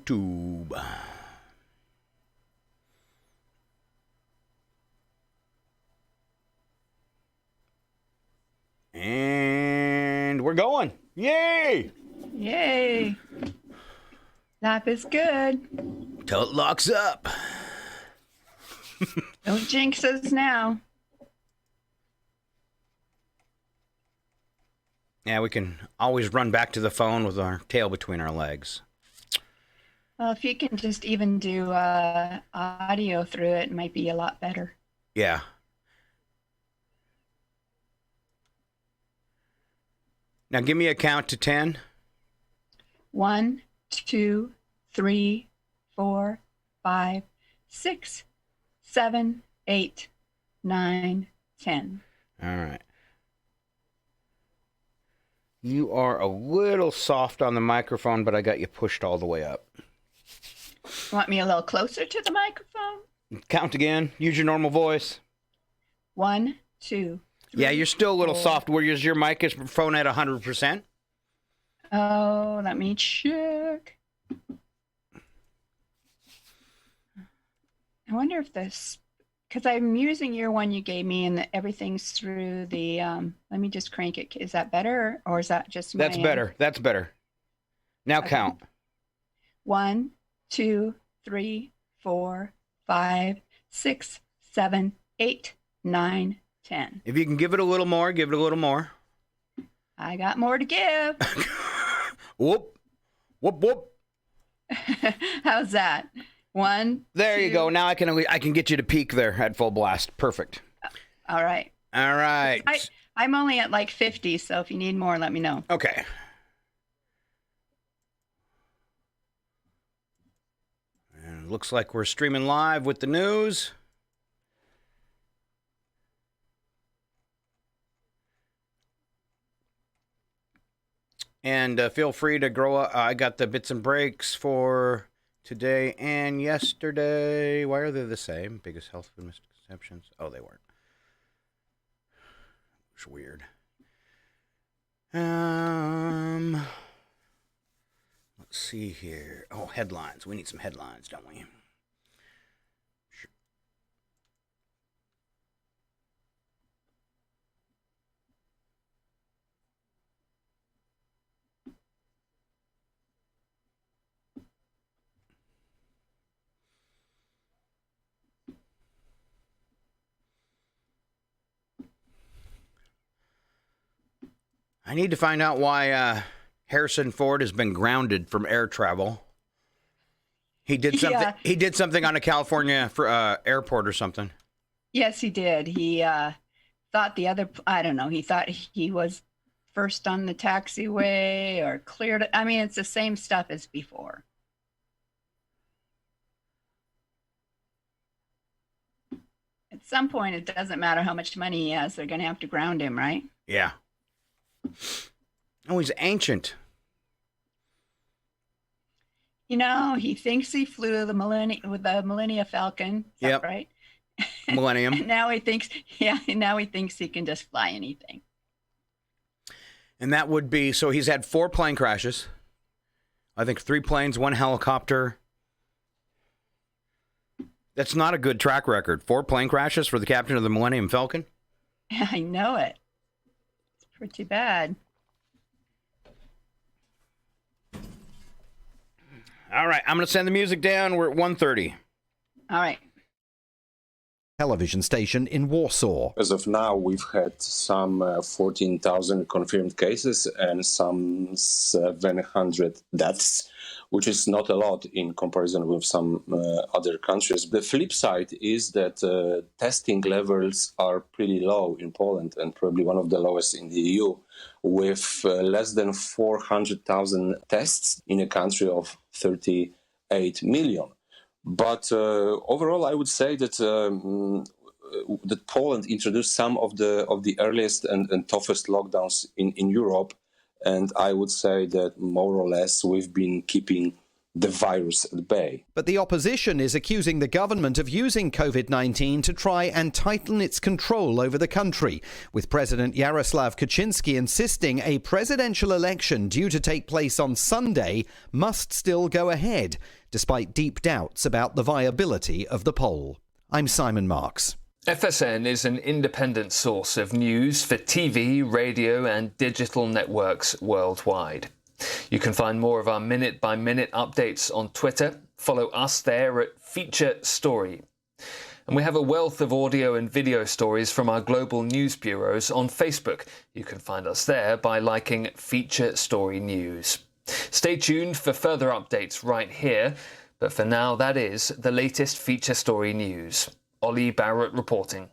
YouTube. And we're going. Yay! Yay. Life is good. Till it locks up. Don't jinx us now. Yeah, we can always run back to the phone with our tail between our legs. Well, if you can just even do audio through it, it might be a lot better. Yeah. Now give me a count to 10. 1, 2, 3, 4, 5, 6, 7, 8, 9, 10. All right. You are a little soft on the microphone, but I got you pushed all the way up. Want me a little closer to the microphone? Count again. Use your normal voice. 1, 2, 3. Yeah, you're still a little 4. soft. Where's your microphone at 100%? Oh, let me check. I wonder if this, because I'm using your one you gave me and everything's through the, let me just crank it. Is that better or is that just my That's better. That's better. Now okay. Count. 1, 2, 3, 4, 5, 6, 7, 8, 9, 10. If you can give it a little more, give it a little more. I got more to give. Whoop, whoop, whoop. How's that? 1. There 2. you go. Now I can get you to peak there at full blast. Perfect. All right. All right. I'm only at like 50, so if you need more, let me know. Okay. And it looks like we're streaming live with the news. And feel free to grow up. I got the bits and breaks for today and yesterday. Why are they the same? Biggest health misconceptions. Oh, they weren't. It's weird. Let's see here. Oh, headlines. We need some headlines, don't we? Sure. I need to find out why Harrison Ford has been grounded from air travel. He did something. Yeah. He did something on a California airport or something. Yes, he did. He thought I don't know. He thought he was first on the taxiway or cleared it. I mean, it's the same stuff as before. At some point, it doesn't matter how much money he has. They're going to have to ground him, right? Yeah. Oh, he's ancient. You know, he thinks he flew the Millennium Falcon. Is that right? Millennium. And now he thinks he can just fly anything. And that would be, so he's had 4 plane crashes. I think 3 planes, 1 helicopter. That's not a good track record. 4 plane crashes for the captain of the Millennium Falcon. I know it. It's pretty bad. All right, I'm going to send the music down. We're at 1:30. All right. Television station in Warsaw. As of now, we've had some 14,000 confirmed cases and some 700 deaths, which is not a lot in comparison with some other countries. The flip side is that testing levels are pretty low in Poland and probably one of the lowest in the EU, with less than 400,000 tests in a country of 38 million. But overall, I would say that that Poland introduced some of the earliest and toughest lockdowns in Europe, and I would say that more or less we've been keeping the virus at bay. But the opposition is accusing the government of using COVID-19 to try and tighten its control over the country, with President Yaroslav Kaczynski insisting a presidential election due to take place on Sunday must still go ahead, despite deep doubts about the viability of the poll. I'm Simon Marks. FSN is an independent source of news for TV, radio and digital networks worldwide. You can find more of our minute-by-minute updates on Twitter. Follow us there at Feature Story. And we have a wealth of audio and video stories from our global news bureaus on Facebook. You can find us there by liking Feature Story News. Stay tuned for further updates right here. But for now, that is the latest Feature Story News. Ollie Barrett reporting.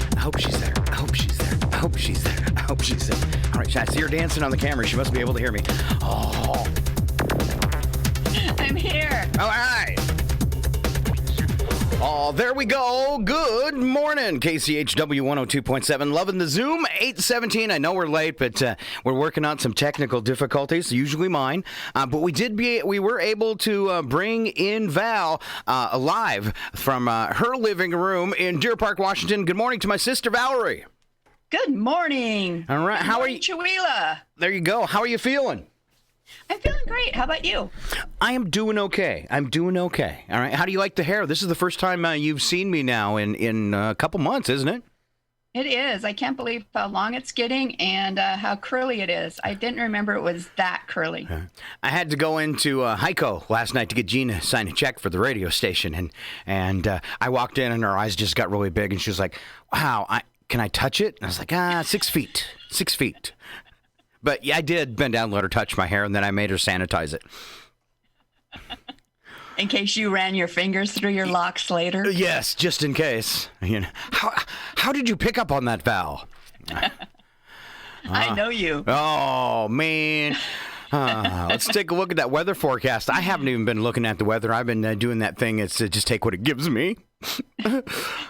I hope she's there. I hope she's there. I hope she's there. I hope she's there. All right, I see her dancing on the camera. She must be able to hear me. Oh. I'm here. All right. Oh, there we go. Good morning, KCHW 102.7. Loving the Zoom, 8:17. I know we're late, but we're working on some technical difficulties, usually mine. But we were able to bring in Val live from her living room in Deer Park, Washington. Good morning to my sister, Valerie. Good morning. All right. How are you? Chihuahua. There you go. How are you feeling? I'm feeling great. How about you? I am doing okay. I'm doing okay. All right. How do you like the hair? This is the first time you've seen me now in a couple months, isn't it? It is. I can't believe how long it's getting and how curly it is. I didn't remember it was that curly. I had to go into Heiko last night to get Gina to sign a check for the radio station, and I walked in and her eyes just got really big, and she was like, "Wow, can I touch it?" And I was like, 6 feet, 6 feet. But yeah, I did bend down and let her touch my hair, and then I made her sanitize it. In case you ran your fingers through your locks later? Yes, just in case. You know, how did you pick up on that, Val? I know you. Oh, man. Let's take a look at that weather forecast. I haven't even been looking at the weather. I've been doing that thing. It's just take what it gives me.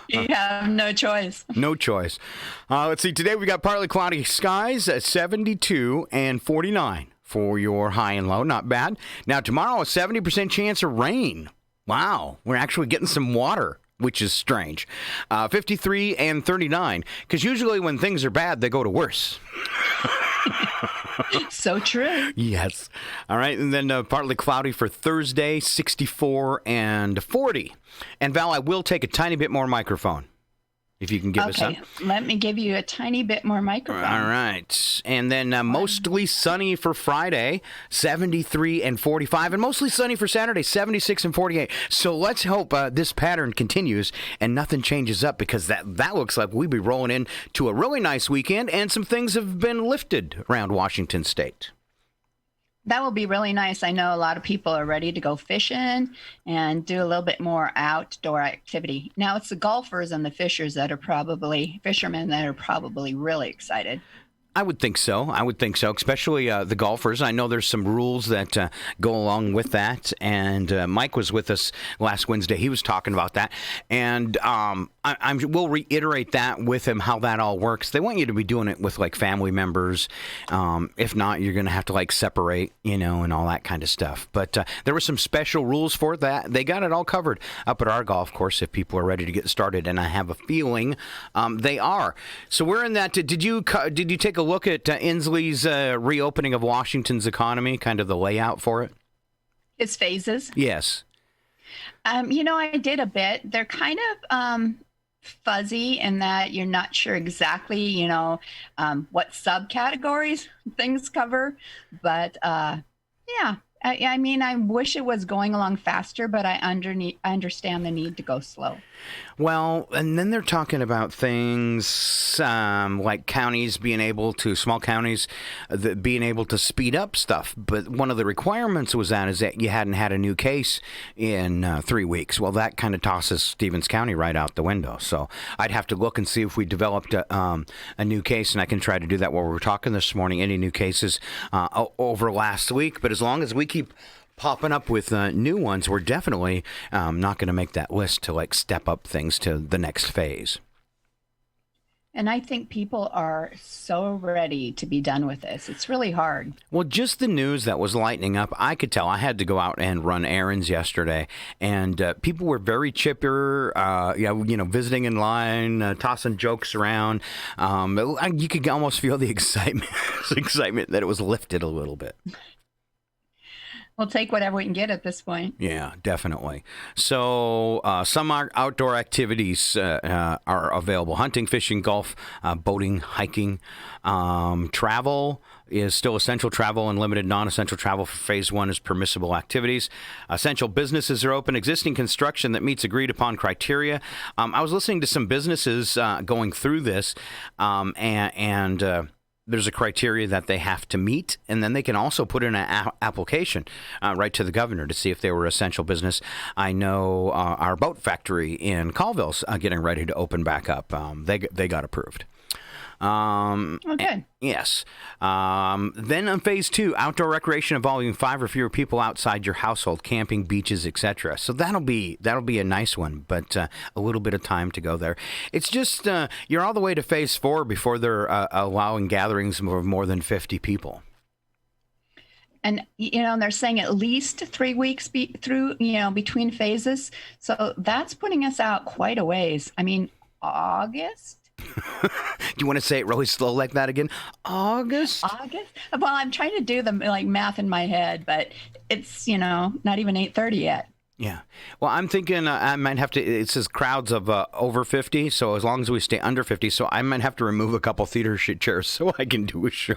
You have no choice. No choice. Let's see. Today we got partly cloudy skies at 72 and 49 for your high and low. Not bad. Now tomorrow a 70% chance of rain. Wow. We're actually getting some water, which is strange. 53 and 39. Because usually when things are bad, they go to worse. So true. Yes. All right. And then partly cloudy for Thursday, 64 and 40. And Val, I will take a tiny bit more microphone, if you can give us some. Okay, let me give you a tiny bit more microphone. All right. And then mostly sunny for Friday, 73 and 45. And mostly sunny for Saturday, 76 and 48. So let's hope this pattern continues and nothing changes up, because that looks like we'll be rolling into a really nice weekend, and some things have been lifted around Washington State. That will be really nice. I know a lot of people are ready to go fishing and do a little bit more outdoor activity. Now it's the golfers and the fishermen that are probably really excited. I would think so. Especially the golfers. I know there's some rules that go along with that. And Mike was with us last Wednesday. He was talking about that. And we'll reiterate that with him, how that all works. They want you to be doing it with like family members. If not, you're going to have to like separate, and all that kind of stuff. But there were some special rules for that. They got it all covered up at our golf course if people are ready to get started. And I have a feeling they are. So we're in that. Did you take a look at Inslee's reopening of Washington's economy, kind of the layout for it? Its phases? Yes. I did a bit. They're kind of fuzzy in that you're not sure exactly, what subcategories things cover. But yeah, I mean, I wish it was going along faster, but I understand the need to go slow. Well, and then they're talking about things like counties being able to, small counties being able to speed up stuff. But one of the requirements is that you hadn't had a new case in 3 weeks. Well, that kind of tosses Stevens County right out the window. So I'd have to look and see if we developed a new case, and I can try to do that while we're talking this morning. Any new cases over last week. But as long as we keep popping up with new ones, we're definitely not going to make that list to like step up things to the next phase. And I think people are so ready to be done with this. It's really hard. Well, just the news that was lightening up, I could tell. I had to go out and run errands yesterday, and people were very chipper, visiting in line, tossing jokes around. You could almost feel the excitement that it was lifted a little bit. We'll take whatever we can get at this point. Yeah, definitely. So some outdoor activities are available. Hunting, fishing, golf, boating, hiking. Travel is still essential travel, and limited non-essential travel for phase 1 is permissible activities. Essential businesses are open. Existing construction that meets agreed upon criteria. I was listening to some businesses going through this, and there's a criteria that they have to meet, and then they can also put in an application right to the governor to see if they were essential business. I know our boat factory in Colville's getting ready to open back up. They got approved. Okay. Yes. Then on phase 2, outdoor recreation involving 5 or fewer people outside your household, camping, beaches, etc. So that'll be a nice one, but a little bit of time to go there. It's just you're all the way to phase 4 before they're allowing gatherings of more than 50 people. And, they're saying at least 3 weeks between phases. So that's putting us out quite a ways. I mean, August? Do you want to say it really slow like that again? August? Well, I'm trying to do the math in my head, but it's, not even 8:30 yet. Yeah. Well, I'm thinking I might have to, it says crowds of over 50, so as long as we stay under 50, so I might have to remove a couple theater chairs so I can do a show.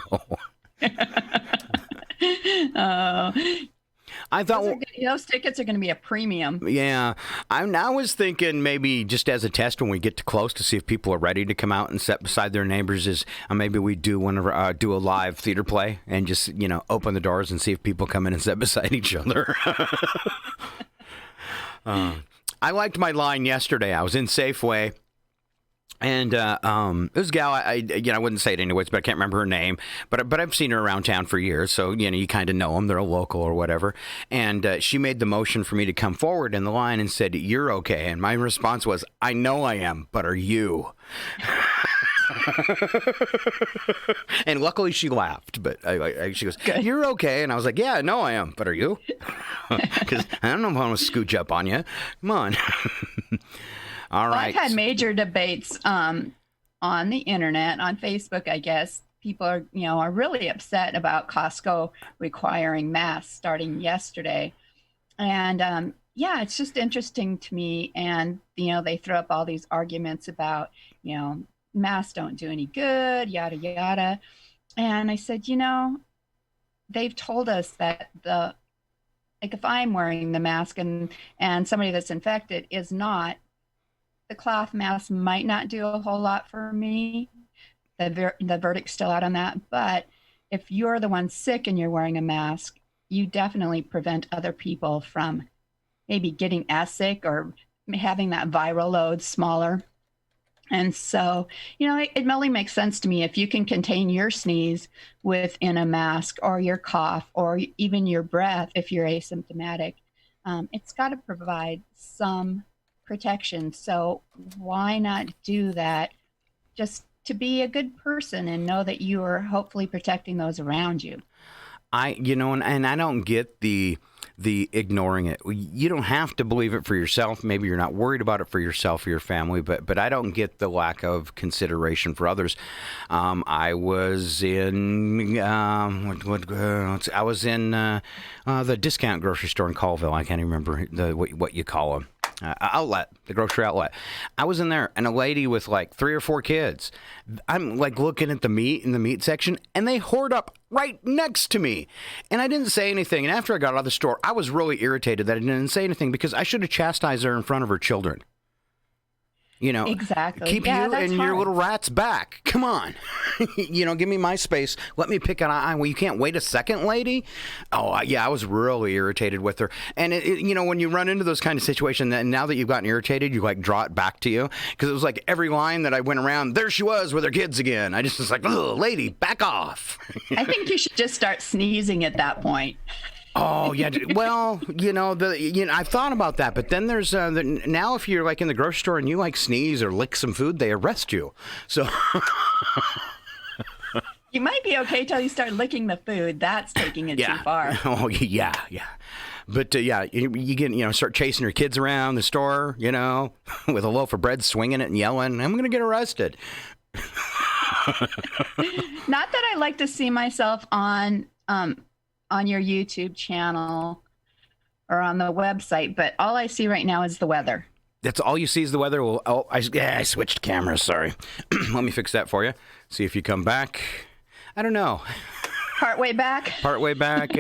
I thought those tickets are going to be a premium. Yeah, I was thinking maybe just as a test when we get too close to see if people are ready to come out and sit beside their neighbors, is maybe we do a live theater play and just open the doors and see if people come in and sit beside each other. I liked my line yesterday. I was in Safeway. And this gal, I wouldn't say it anyways, but I can't remember her name. But I've seen her around town for years, so you kind of know them. They're a local or whatever. And she made the motion for me to come forward in the line and said, "You're okay." And my response was, "I know I am, but are you?" And luckily she laughed. But she goes, "Good. You're okay." And I was like, "Yeah, I know I am, but are you?" Because I don't know if I want to scooch up on you. Come on. All right. I've had major debates on the internet, on Facebook, I guess. People are really upset about Costco requiring masks starting yesterday. And it's just interesting to me. And, they throw up all these arguments about, masks don't do any good, yada, yada. And I said, they've told us that if I'm wearing the mask and somebody that's infected is not, the cloth mask might not do a whole lot for me. The verdict's still out on that. But if you're the one sick and you're wearing a mask, you definitely prevent other people from maybe getting as sick or having that viral load smaller. And so, it really makes sense to me if you can contain your sneeze within a mask, or your cough, or even your breath if you're asymptomatic. It's got to provide some protection. So why not do that just to be a good person and know that you are hopefully protecting those around you? And I don't get the ignoring it. You don't have to believe it for yourself. Maybe you're not worried about it for yourself or your family, but I don't get the lack of consideration for others. I was in the discount grocery store in Colville. I can't even remember what you call them. outlet, the grocery outlet. I was in there, and a lady with like 3 or 4 kids. I'm like looking at the meat in the meat section, and they hoard up right next to me. And I didn't say anything. And after I got out of the store, I was really irritated that I didn't say anything because I should have chastised her in front of her children. You know, exactly. Keep you and your little rats back. Come on. You know, give me my space. Let me pick an eye. Well, you can't wait a second, lady? Oh, yeah, I was really irritated with her. And, you know, when you run into those kind of situations, and now that you've gotten irritated, you, like, draw it back to you. Because it was like every line that I went around, there she was with her kids again. I just was like, oh, lady, back off. I think you should just start sneezing at that point. Oh, yeah. Well, I've thought about that. But then there's now if you're like in the grocery store and you like sneeze or lick some food, they arrest you. So you might be okay till you start licking the food. That's taking it too far. Oh, yeah. But you get, start chasing your kids around the store, with a loaf of bread, swinging it and yelling, I'm going to get arrested. Not that I like to see myself on your YouTube channel or on the website, but all I see right now is the weather. That's all you see is the weather? Well, I switched cameras, sorry. Let me fix that for you. See if you come back. I don't know. Partway back? Partway back.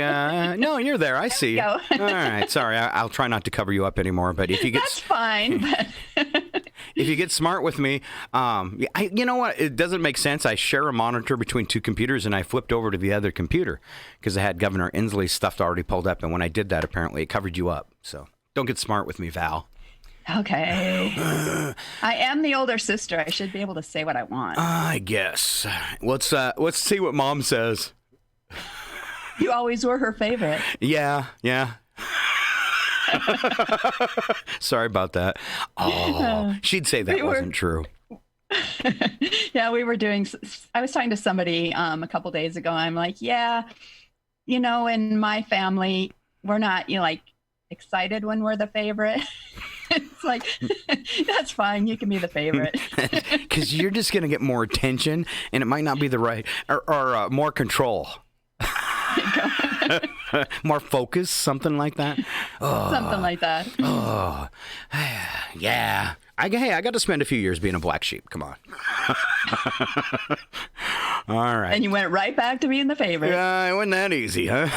No, you're there. I see. There we go. All right. Sorry. I'll try not to cover you up anymore. But if you get... That's fine. But if you get smart with me, you know what? It doesn't make sense. I share a monitor between 2 computers, and I flipped over to the other computer because I had Governor Inslee's stuff already pulled up. And when I did that, apparently, it covered you up. So don't get smart with me, Val. Okay. I am the older sister. I should be able to say what I want. I guess. Let's see what Mom says. You always were her favorite. Yeah. Sorry about that. Oh, she'd say that wasn't true. Yeah, I was talking to somebody a couple days ago. I'm like, yeah, in my family, we're not, excited when we're the favorite. It's like, that's fine. You can be the favorite. Because you're just going to get more attention, and it might not be the right, or more control. More focus, something like that. Oh, something like that. Oh, yeah. I got to spend a few years being a black sheep. Come on. All right. And you went right back to being the favorite. Yeah, it wasn't that easy, huh?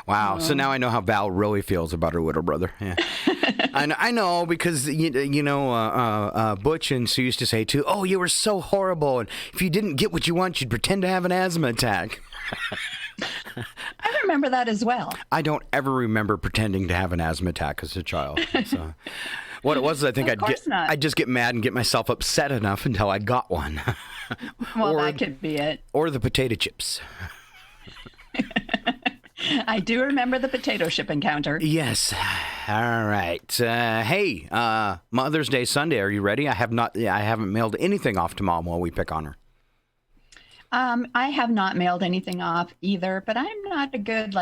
Wow. So now I know how Val really feels about her little brother. Yeah. I know because, Butch and Sue used to say, too, oh, you were so horrible. And if you didn't get what you want, you'd pretend to have an asthma attack. I remember that as well. I don't ever remember pretending to have an asthma attack as a child. So, what it was, I think I'd just get mad and get myself upset enough until I got one. Well, that could be it. Or the potato chips. I do remember the potato chip encounter. Yes. All right. Hey, Mother's Day Sunday. Are you ready? I haven't mailed anything off to Mom while we pick on her. I have not mailed anything off either, but I'm not a good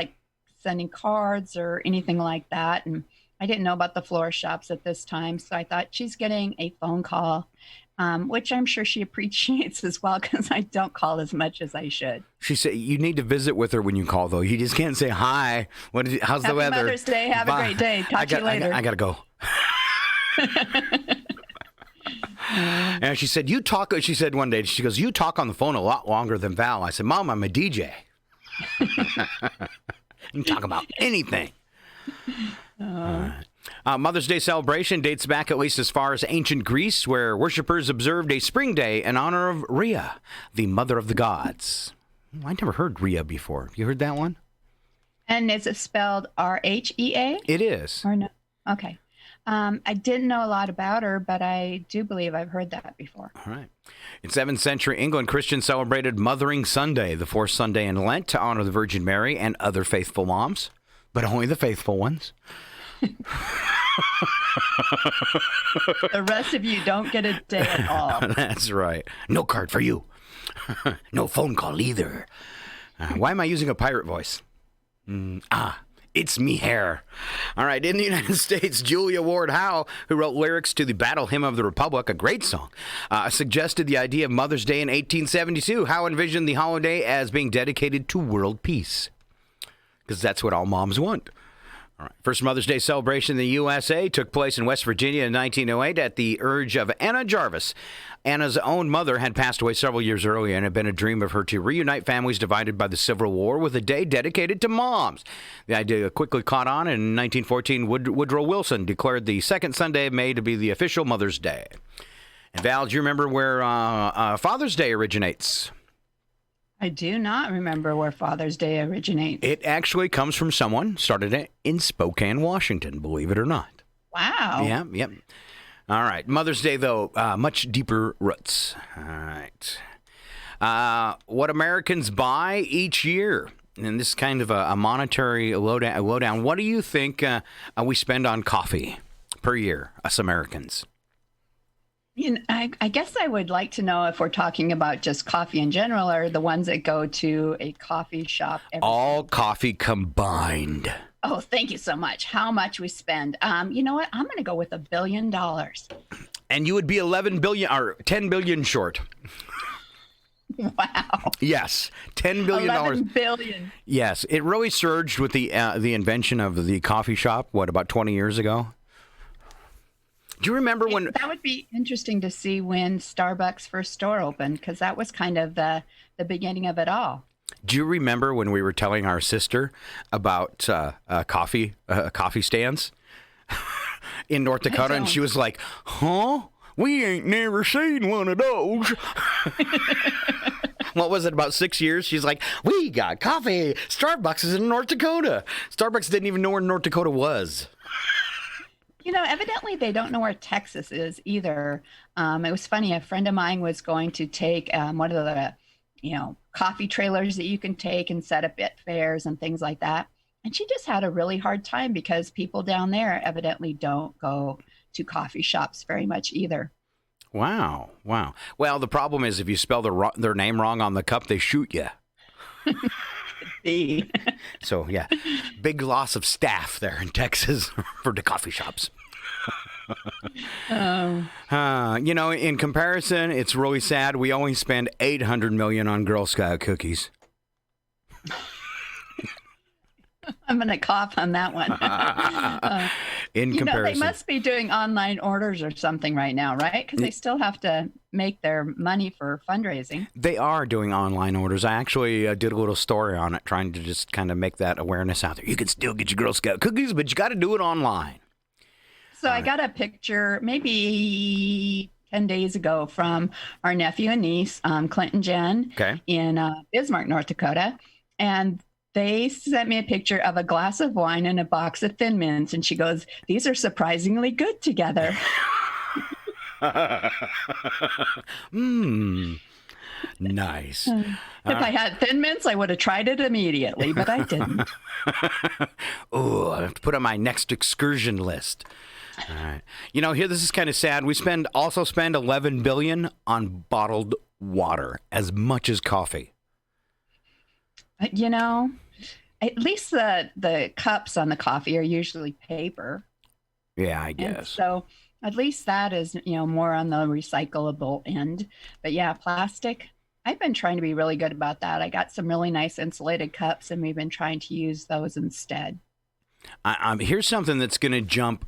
sending cards or anything like that. And I didn't know about the florist shops at this time. So I thought she's getting a phone call, which I'm sure she appreciates as well, because I don't call as much as I should. She said you need to visit with her when you call, though. You just can't say, hi, how's the weather? Happy Mother's Day. Have a great day. Talk to you later. I got to go. And she said, she said one day, she goes, you talk on the phone a lot longer than Val. I said, Mom, I'm a DJ. You can talk about anything. Right. Mother's Day celebration dates back at least as far as ancient Greece, where worshippers observed a spring day in honor of Rhea, the mother of the gods. I never heard Rhea before. You heard that one? And is it spelled R-H-E-A? It is. Or no? Okay. I didn't know a lot about her, but I do believe I've heard that before. All right. In 7th century England, Christians celebrated Mothering Sunday, the 4th Sunday in Lent, to honor the Virgin Mary and other faithful moms, but only the faithful ones. The rest of you don't get a day at all. That's right. No card for you. No phone call either. Why am I using a pirate voice? It's me hair. All right, in the United States, Julia Ward Howe, who wrote lyrics to the Battle Hymn of the Republic, a great song, suggested the idea of Mother's Day in 1872. Howe envisioned the holiday as being dedicated to world peace, because that's what all moms want. All right. First Mother's Day celebration in the USA took place in West Virginia in 1908 at the urge of Anna Jarvis. Anna's own mother had passed away several years earlier, and it had been a dream of her to reunite families divided by the Civil War with a day dedicated to moms. The idea quickly caught on, and in 1914, Woodrow Wilson declared the second Sunday of May to be the official Mother's Day. And Val, do you remember where Father's Day originates? I do not remember where Father's Day originates. It actually comes from someone started it in Spokane, Washington, believe it or not. Wow. Yeah, yep. All right. Mother's Day, though, much deeper roots. All right. What Americans buy each year. And this is kind of a monetary lowdown. What do you think we spend on coffee per year, us Americans? You know, I guess I would like to know if we're talking about just coffee in general or the ones that go to a coffee shop. All coffee combined. Oh, thank you so much. How much we spend. You know what? I'm going to go with $1 billion. And you would be 11 billion or 10 billion short. Wow. Yes, $10 billion. 11 billion. Yes, it really surged with the invention of the coffee shop, about 20 years ago? Do you remember when... That would be interesting to see when Starbucks' first store opened, because that was kind of the beginning of it all. Do you remember when we were telling our sister about coffee stands in North Dakota, and she was like, "Huh? We ain't never seen one of those." What was it, about 6 years? She's like, "We got coffee. Starbucks is in North Dakota." Starbucks didn't even know where North Dakota was. You know, evidently they don't know where Texas is either. It was funny. A friend of mine was going to take one of the, coffee trailers that you can take and set up at fairs and things like that. And she just had a really hard time because people down there evidently don't go to coffee shops very much either. Wow. Well, the problem is if you spell their name wrong on the cup, they shoot you. So, yeah, big loss of staff there in Texas for the coffee shops. In comparison, it's really sad. We only spend $800 million on Girl Scout cookies. I'm going to cough on that one. In comparison. They must be doing online orders or something right now, right? Because they still have to make their money for fundraising. They are doing online orders. I actually did a little story on it, trying to just kind of make that awareness out there. You can still get your Girl Scout cookies, but you got to do it online. So I got a picture maybe 10 days ago from our nephew and niece, Clint and Jen, in Bismarck, North Dakota. And they sent me a picture of a glass of wine and a box of Thin Mints. And she goes, "These are surprisingly good together." Nice. If I had Thin Mints, I would have tried it immediately, but I didn't. Oh, I have to put on my next excursion list. All right. Here, this is kind of sad. We also spend $11 billion on bottled water, as much as coffee. At least the cups on the coffee are usually paper. Yeah, I guess. And so at least that is, more on the recyclable end. But yeah, plastic, I've been trying to be really good about that. I got some really nice insulated cups, and we've been trying to use those instead. Here's something that's going to jump.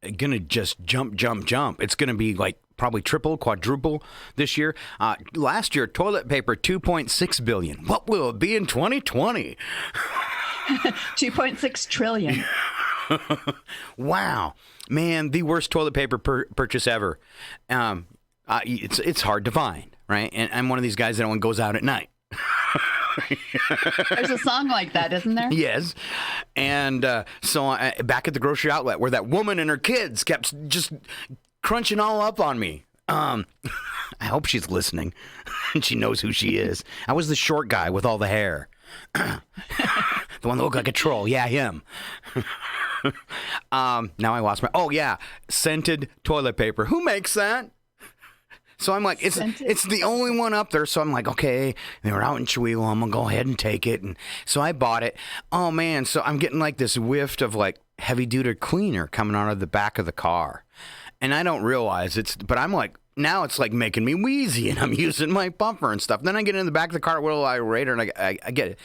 It's going to be like probably triple, quadruple this year. Last year, toilet paper, $2.6 billion. What will it be in 2020? 2.6 trillion. Wow, man, the worst toilet paper purchase ever. It's hard to find, right? And I'm one of these guys that only goes out at night. There's a song like that, isn't there? Yes. And so back at the grocery outlet where that woman and her kids kept just crunching all up on me. I hope she's listening and she knows who she is. I was the short guy with all the hair. The one that looked like a troll. Yeah, him. Now I lost my... Oh, yeah. Scented toilet paper. Who makes that? So I'm like, it's the only one up there. So I'm like, okay, they were out in Chihuahua. I'm going to go ahead and take it. And so I bought it. Oh, man. So I'm getting like this whiff of like heavy-duty cleaner coming out of the back of the car. And I don't realize but I'm like, now it's like making me wheezy and I'm using my bumper and stuff. Then I get in the back of the car a little while later and I get it.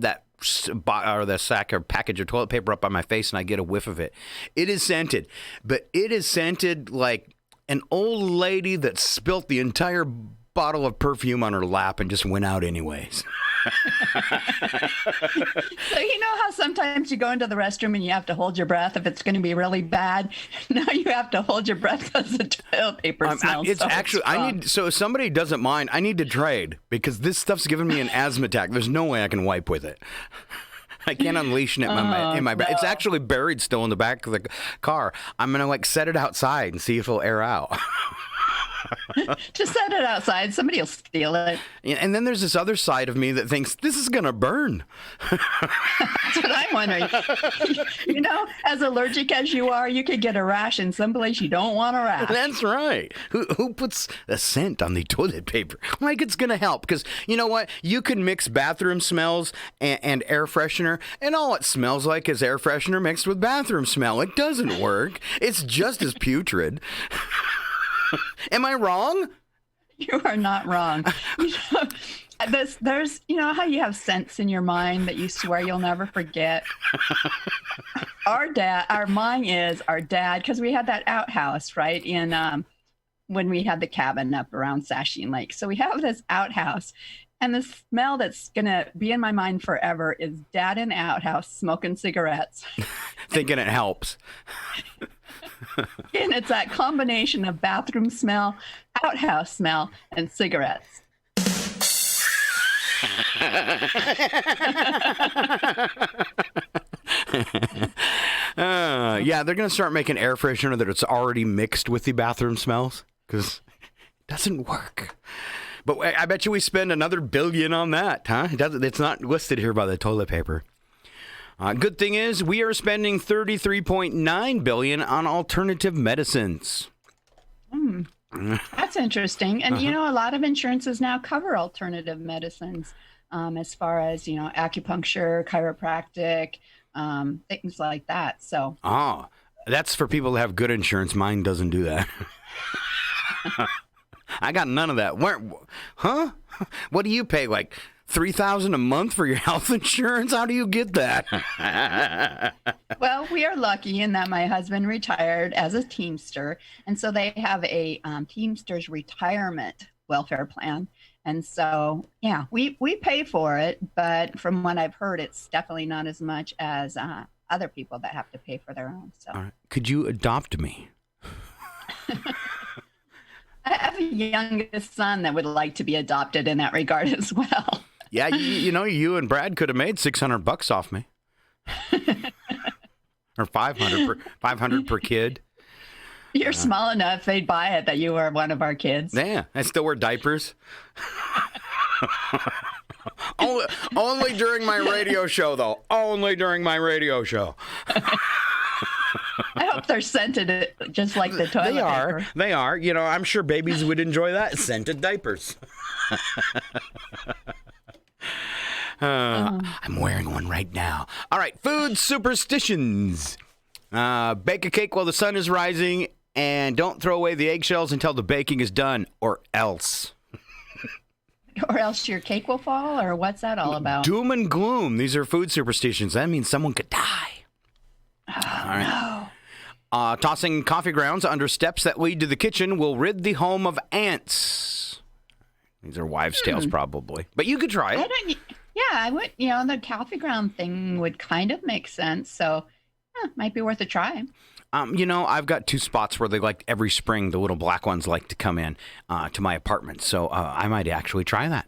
That or the sack or package of toilet paper up on my face and I get a whiff of it. It is scented, but it is scented like an old lady that spilt the entire bottle of perfume on her lap and just went out anyways. So you know how sometimes you go into the restroom and you have to hold your breath if it's going to be really bad? Now you have to hold your breath because the toilet paper smells it's so actually strong. so if somebody doesn't mind, I need to trade because this stuff's giving me an asthma attack. There's no way I can wipe with it. I can't unleash it in my back. It's actually buried still in the back of the car. I'm going to like set it outside and see if it'll air out. Just set it outside. Somebody will steal it. And then there's this other side of me that thinks this is going to burn. That's what I'm wondering. You know, as allergic as you are, you could get a rash in someplace you don't want a rash. That's right. Who puts a scent on the toilet paper? Like it's going to help because you know what? You can mix bathroom smells and air freshener, and all it smells like is air freshener mixed with bathroom smell. It doesn't work. It's just as putrid. Am I wrong? You are not wrong. You know, there's, you know how you have scents in your mind that you swear you'll never forget. Mine is our dad, because we had that outhouse, right, in when we had the cabin up around Sasheen Lake. So we have this outhouse, and the smell that's going to be in my mind forever is Dad in the outhouse smoking cigarettes. Thinking it helps. And it's that combination of bathroom smell, outhouse smell, and cigarettes. Yeah, they're going to start making air freshener that it's already mixed with the bathroom smells because it doesn't work. But I bet you we spend another $1 billion on that, huh? It's not listed here by the toilet paper. Good thing is we are spending $33.9 billion on alternative medicines. That's interesting. And, you know, a lot of insurances now cover alternative medicines as far as, you know, acupuncture, chiropractic, things like that. So. Oh, that's for people that have good insurance. Mine doesn't do that. I got none of that. Huh? What do you pay? Like $3,000 a month for your health insurance? How do you get that? Well, we are lucky in that my husband retired as a Teamster, and so they have a Teamsters retirement welfare plan. And so, yeah, we pay for it, but from what I've heard, it's definitely not as much as other people that have to pay for their own. So, All right. Could you adopt me? I have a youngest son that would like to be adopted in that regard as well. Yeah, you know, you and Brad could have made $600 off me, or $500 per kid. You're small enough; they'd buy it that you were one of our kids. Yeah, I still wear diapers. only during my radio show, though. Only during my radio show. I hope they're scented just like the toilet paper. They are. You know, I'm sure babies would enjoy that. Scented diapers. I'm wearing one right now. All right, food superstitions. Bake a cake while the sun is rising, and don't throw away the eggshells until the baking is done, or else. Or else your cake will fall, or what's that all about? Doom and gloom. These are food superstitions. That means someone could die. Oh, all right. No. Tossing coffee grounds under steps that lead to the kitchen will rid the home of ants. These are wives' tales, probably. But you could try it. I would. You know, the coffee ground thing would kind of make sense. So, might be worth a try. You know, I've got 2 spots where they like every spring, the little black ones like to come in to my apartment. So I might actually try that.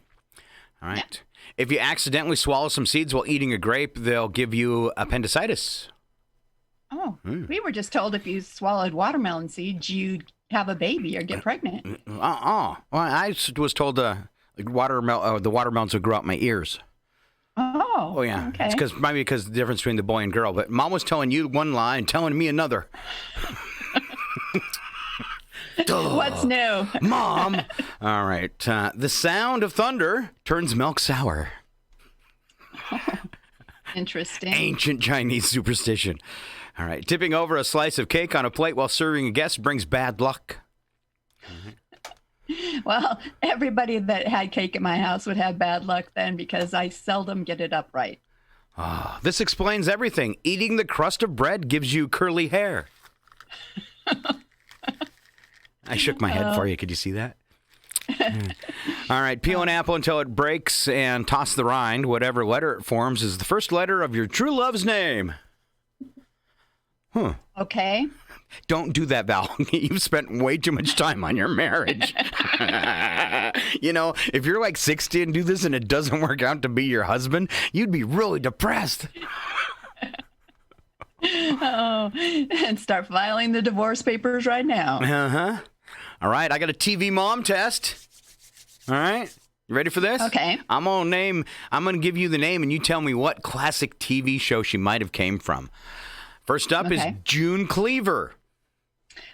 All right. Yeah. If you accidentally swallow some seeds while eating a grape, they'll give you appendicitis. Oh, we were just told if you swallowed watermelon seeds, you'd have a baby or get pregnant. Well, I was told the watermelons would grow out my ears. Oh, yeah. Okay. It's because the difference between the boy and girl. But Mom was telling you one lie and telling me another. What's new? Mom. All right. The sound of thunder turns milk sour. Interesting. Ancient Chinese superstition. All right. Tipping over a slice of cake on a plate while serving a guest brings bad luck. Well, everybody that had cake at my house would have bad luck then because I seldom get it up right. This explains everything. Eating the crust of bread gives you curly hair. I shook my head for you. Could you see that? All right. Peel an apple until it breaks and toss the rind. Whatever letter it forms is the first letter of your true love's name. Okay. Don't do that, Val. You've spent way too much time on your marriage. You know, if you're like 60 and do this and it doesn't work out to be your husband, you'd be really depressed. Oh, and start filing the divorce papers right now. Uh-huh. All right, I got a TV mom test. All right, you ready for this? Okay. I'm gonna give you the name, and you tell me what classic TV show she might have came from. First up is June Cleaver.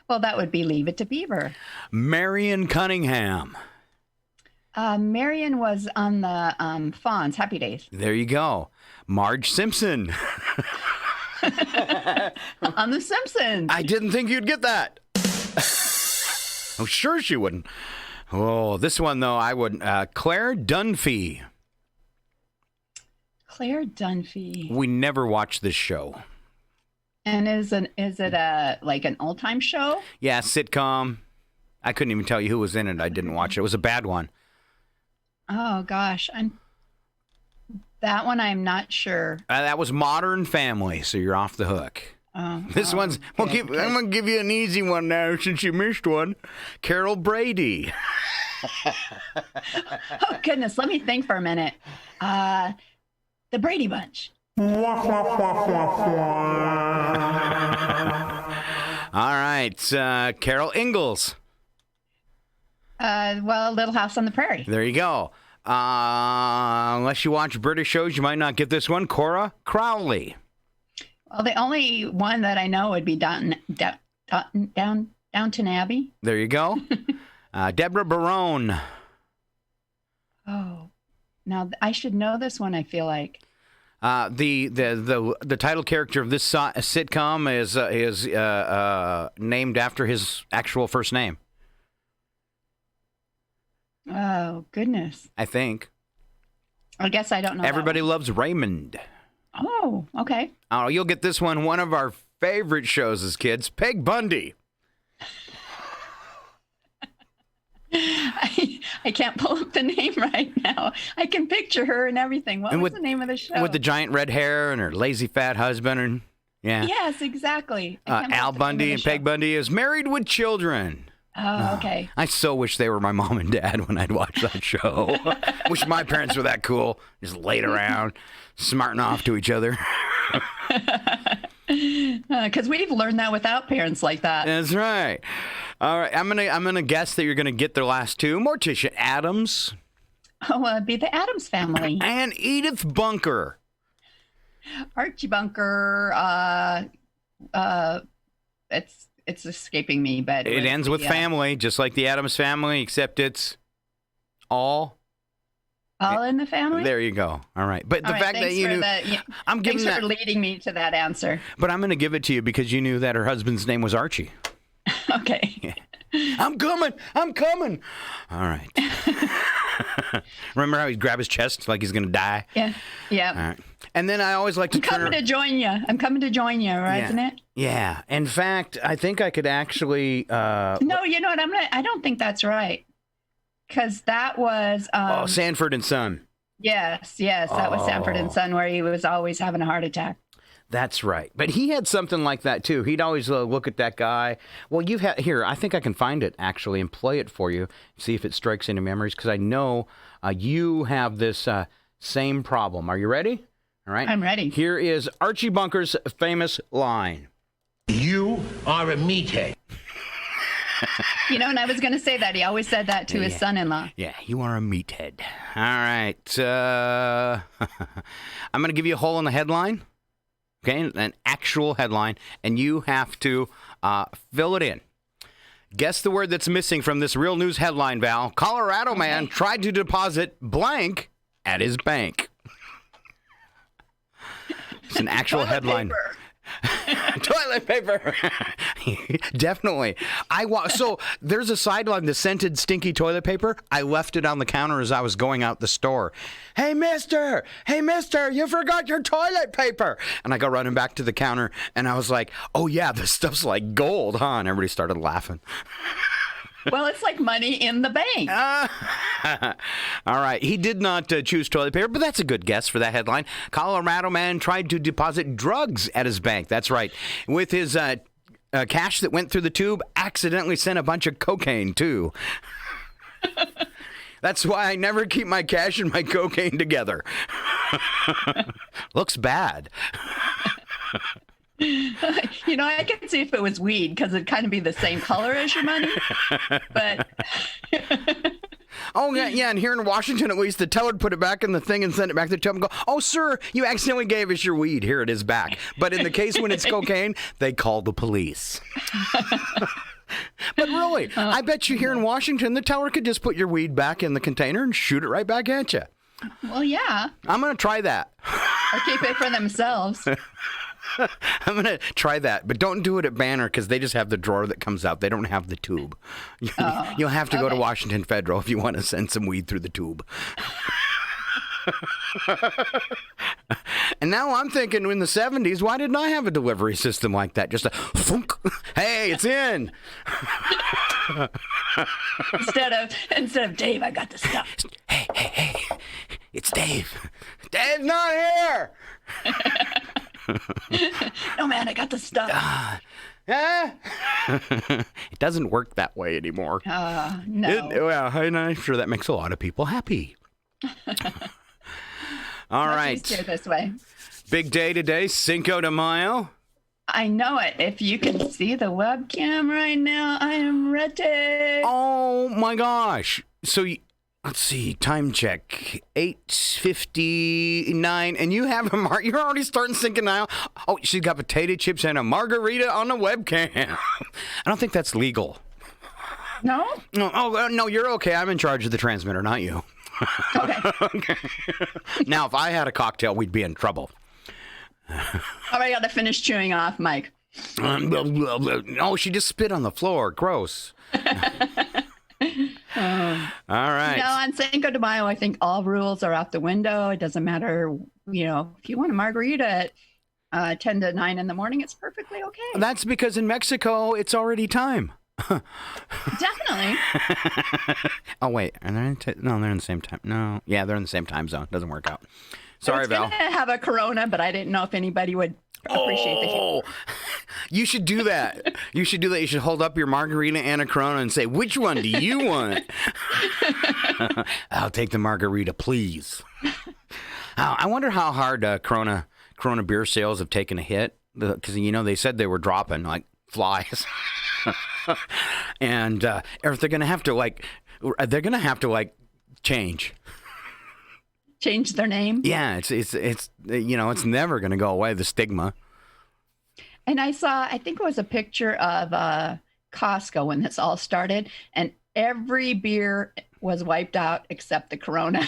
Well, that would be Leave It to Beaver. Marion Cunningham. Marion was on the Fonz, Happy Days. There you go. Marge Simpson. On The Simpsons. I didn't think you'd get that. I'm sure she wouldn't. Oh, this one, though, I wouldn't. Claire Dunphy. Claire Dunphy. We never watched this show. And is it like an old time show? Yeah, sitcom. I couldn't even tell you who was in it. I didn't watch it. It was a bad one. Oh gosh, that one I'm not sure. That was Modern Family, so you're off the hook. This one's. I'm gonna give you an easy one now since you missed one. Carol Brady. Oh goodness, let me think for a minute. The Brady Bunch. All right, Carol Ingalls. Well, Little House on the Prairie. There you go. Unless you watch British shows, you might not get this one. Cora Crowley. Well, the only one that I know would be Downton Abbey. There you go. Deborah Barone. Oh, now I should know this one. I feel like. The title character of this sitcom is named after his actual first name. Oh goodness! I think. I guess I don't know. Everybody Loves Raymond. Oh, okay. Oh, you'll get this one. One of our favorite shows as kids, Peg Bundy. I can't pull up the name right now. I can picture her and everything. What was the name of the show? With the giant red hair and her lazy fat husband. And yeah. Yes, exactly. Al Bundy and Peg Bundy is Married with Children. Oh, okay. I so wish they were my mom and dad when I'd watch that show. Wish my parents were that cool. Just laid around, smarting off to each other. Because we've learned that without parents like that. That's right. All right, I'm gonna guess that you're gonna get the last two. Morticia Addams. Oh, it'd be the Addams Family. And Edith Bunker. Archie Bunker. It's escaping me, but it ends with family, just like the Addams Family, except it's all in the family. There you go. All right, but the fact that you knew, I'm giving thanks for leading me to that answer. But I'm going to give it to you because you knew that her husband's name was Archie. Okay. Yeah. I'm coming. All right. Remember how he'd grab his chest like he's going to die? Yeah. Yeah. All right. And then I always like to I'm coming to join you, right? Isn't it? Yeah. In fact, I think I could actually. No, you know what? I don't think that's right. Because that was. Sanford and Son. Yes. That was Sanford and Son, where he was always having a heart attack. That's right. But he had something like that, too. He'd always look at that guy. Well, here, I think I can find it, actually, and play it for you, see if it strikes any memories, because I know you have this same problem. Are you ready? All right. I'm ready. Here is Archie Bunker's famous line. You are a meathead. You know, and I was going to say that. He always said that to his son-in-law. Yeah, you are a meathead. All right. I'm going to give you a hole in the headline. Okay, an actual headline, and you have to fill it in. Guess the word that's missing from this real news headline, Val. Colorado man tried to deposit blank at his bank. It's an actual headline. Toilet paper. Definitely. So there's a sideline, the scented, stinky toilet paper. I left it on the counter as I was going out the store. Hey, mister, you forgot your toilet paper. And I go running back to the counter, and I was like, oh, yeah, this stuff's like gold, huh? And everybody started laughing. Well, it's like money in the bank. All right. He did not choose toilet paper, but that's a good guess for that headline. Colorado man tried to deposit drugs at his bank. That's right. With his cash that went through the tube, accidentally sent a bunch of cocaine, too. That's why I never keep my cash and my cocaine together. Looks bad. You know, I could see if it was weed because it'd kind of be the same color as your money. But oh, yeah. And here in Washington, at least, the teller would put it back in the thing and send it back to the tub and go, oh, sir, you accidentally gave us your weed. Here it is back. But in the case when it's cocaine, they call the police. But really, I bet you here in Washington, the teller could just put your weed back in the container and shoot it right back at you. Well, yeah. I'm going to try that. Or keep it for themselves. I'm going to try that, but don't do it at Banner because they just have the drawer that comes out. They don't have the tube. You'll have to go to Washington Federal if you want to send some weed through the tube. And now I'm thinking in the 70s, why didn't I have a delivery system like that? Just a thunk. Hey, it's in. Instead of Dave, I got the stuff. Hey, it's Dave. Dave's not here. No, man, I got the stuff. It doesn't work that way anymore. No. Well, I'm sure that makes a lot of people happy. All right. Here this way. Big day today, Cinco de Mayo. I know it. If you can see the webcam right now, I am ready. Oh my gosh. So let's see, time check, 8:59, and you have you're already starting Cinco de Mayo. Oh, she's got potato chips and a margarita on the webcam. I don't think that's legal. No? No, you're okay. I'm in charge of the transmitter, not you. Okay. Now, if I had a cocktail, we'd be in trouble. I got to finish chewing off, Mike. Oh, she just spit on the floor. Gross. All right. You know, on Cinco de Mayo, I think all rules are out the window. It doesn't matter, if you want a margarita at 10 to 9 in the morning, it's perfectly okay. That's because in Mexico, it's already time. Definitely. Oh, wait. Are they no, they're in the same time. No. Yeah, they're in the same time zone. Doesn't work out. Sorry, Val. I was going to have a Corona, but I didn't know if anybody would appreciate the heat. You should do that. You should hold up your margarita and a Corona and say, which one do you want? I'll take the margarita, please. I wonder how hard Corona beer sales have taken a hit. Because, they said they were dropping like flies. And if they're going to have to, change. Change their name? Yeah, it's never going to go away, the stigma. And I think it was a picture of Costco when this all started, and every beer was wiped out except the Corona.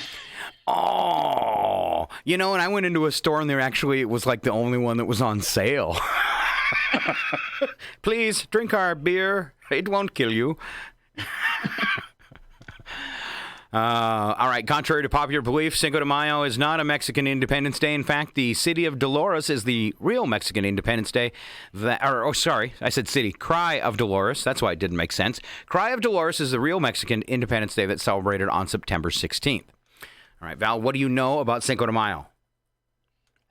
Oh, and I went into a store and it was like the only one that was on sale. Please drink our beer. It won't kill you. All right. Contrary to popular belief, Cinco de Mayo is not a Mexican Independence Day. In fact, the city of Dolores is the real Mexican Independence Day. I said city. Cry of Dolores. That's why it didn't make sense. Cry of Dolores is the real Mexican Independence Day that's celebrated on September 16th. All right, Val, what do you know about Cinco de Mayo?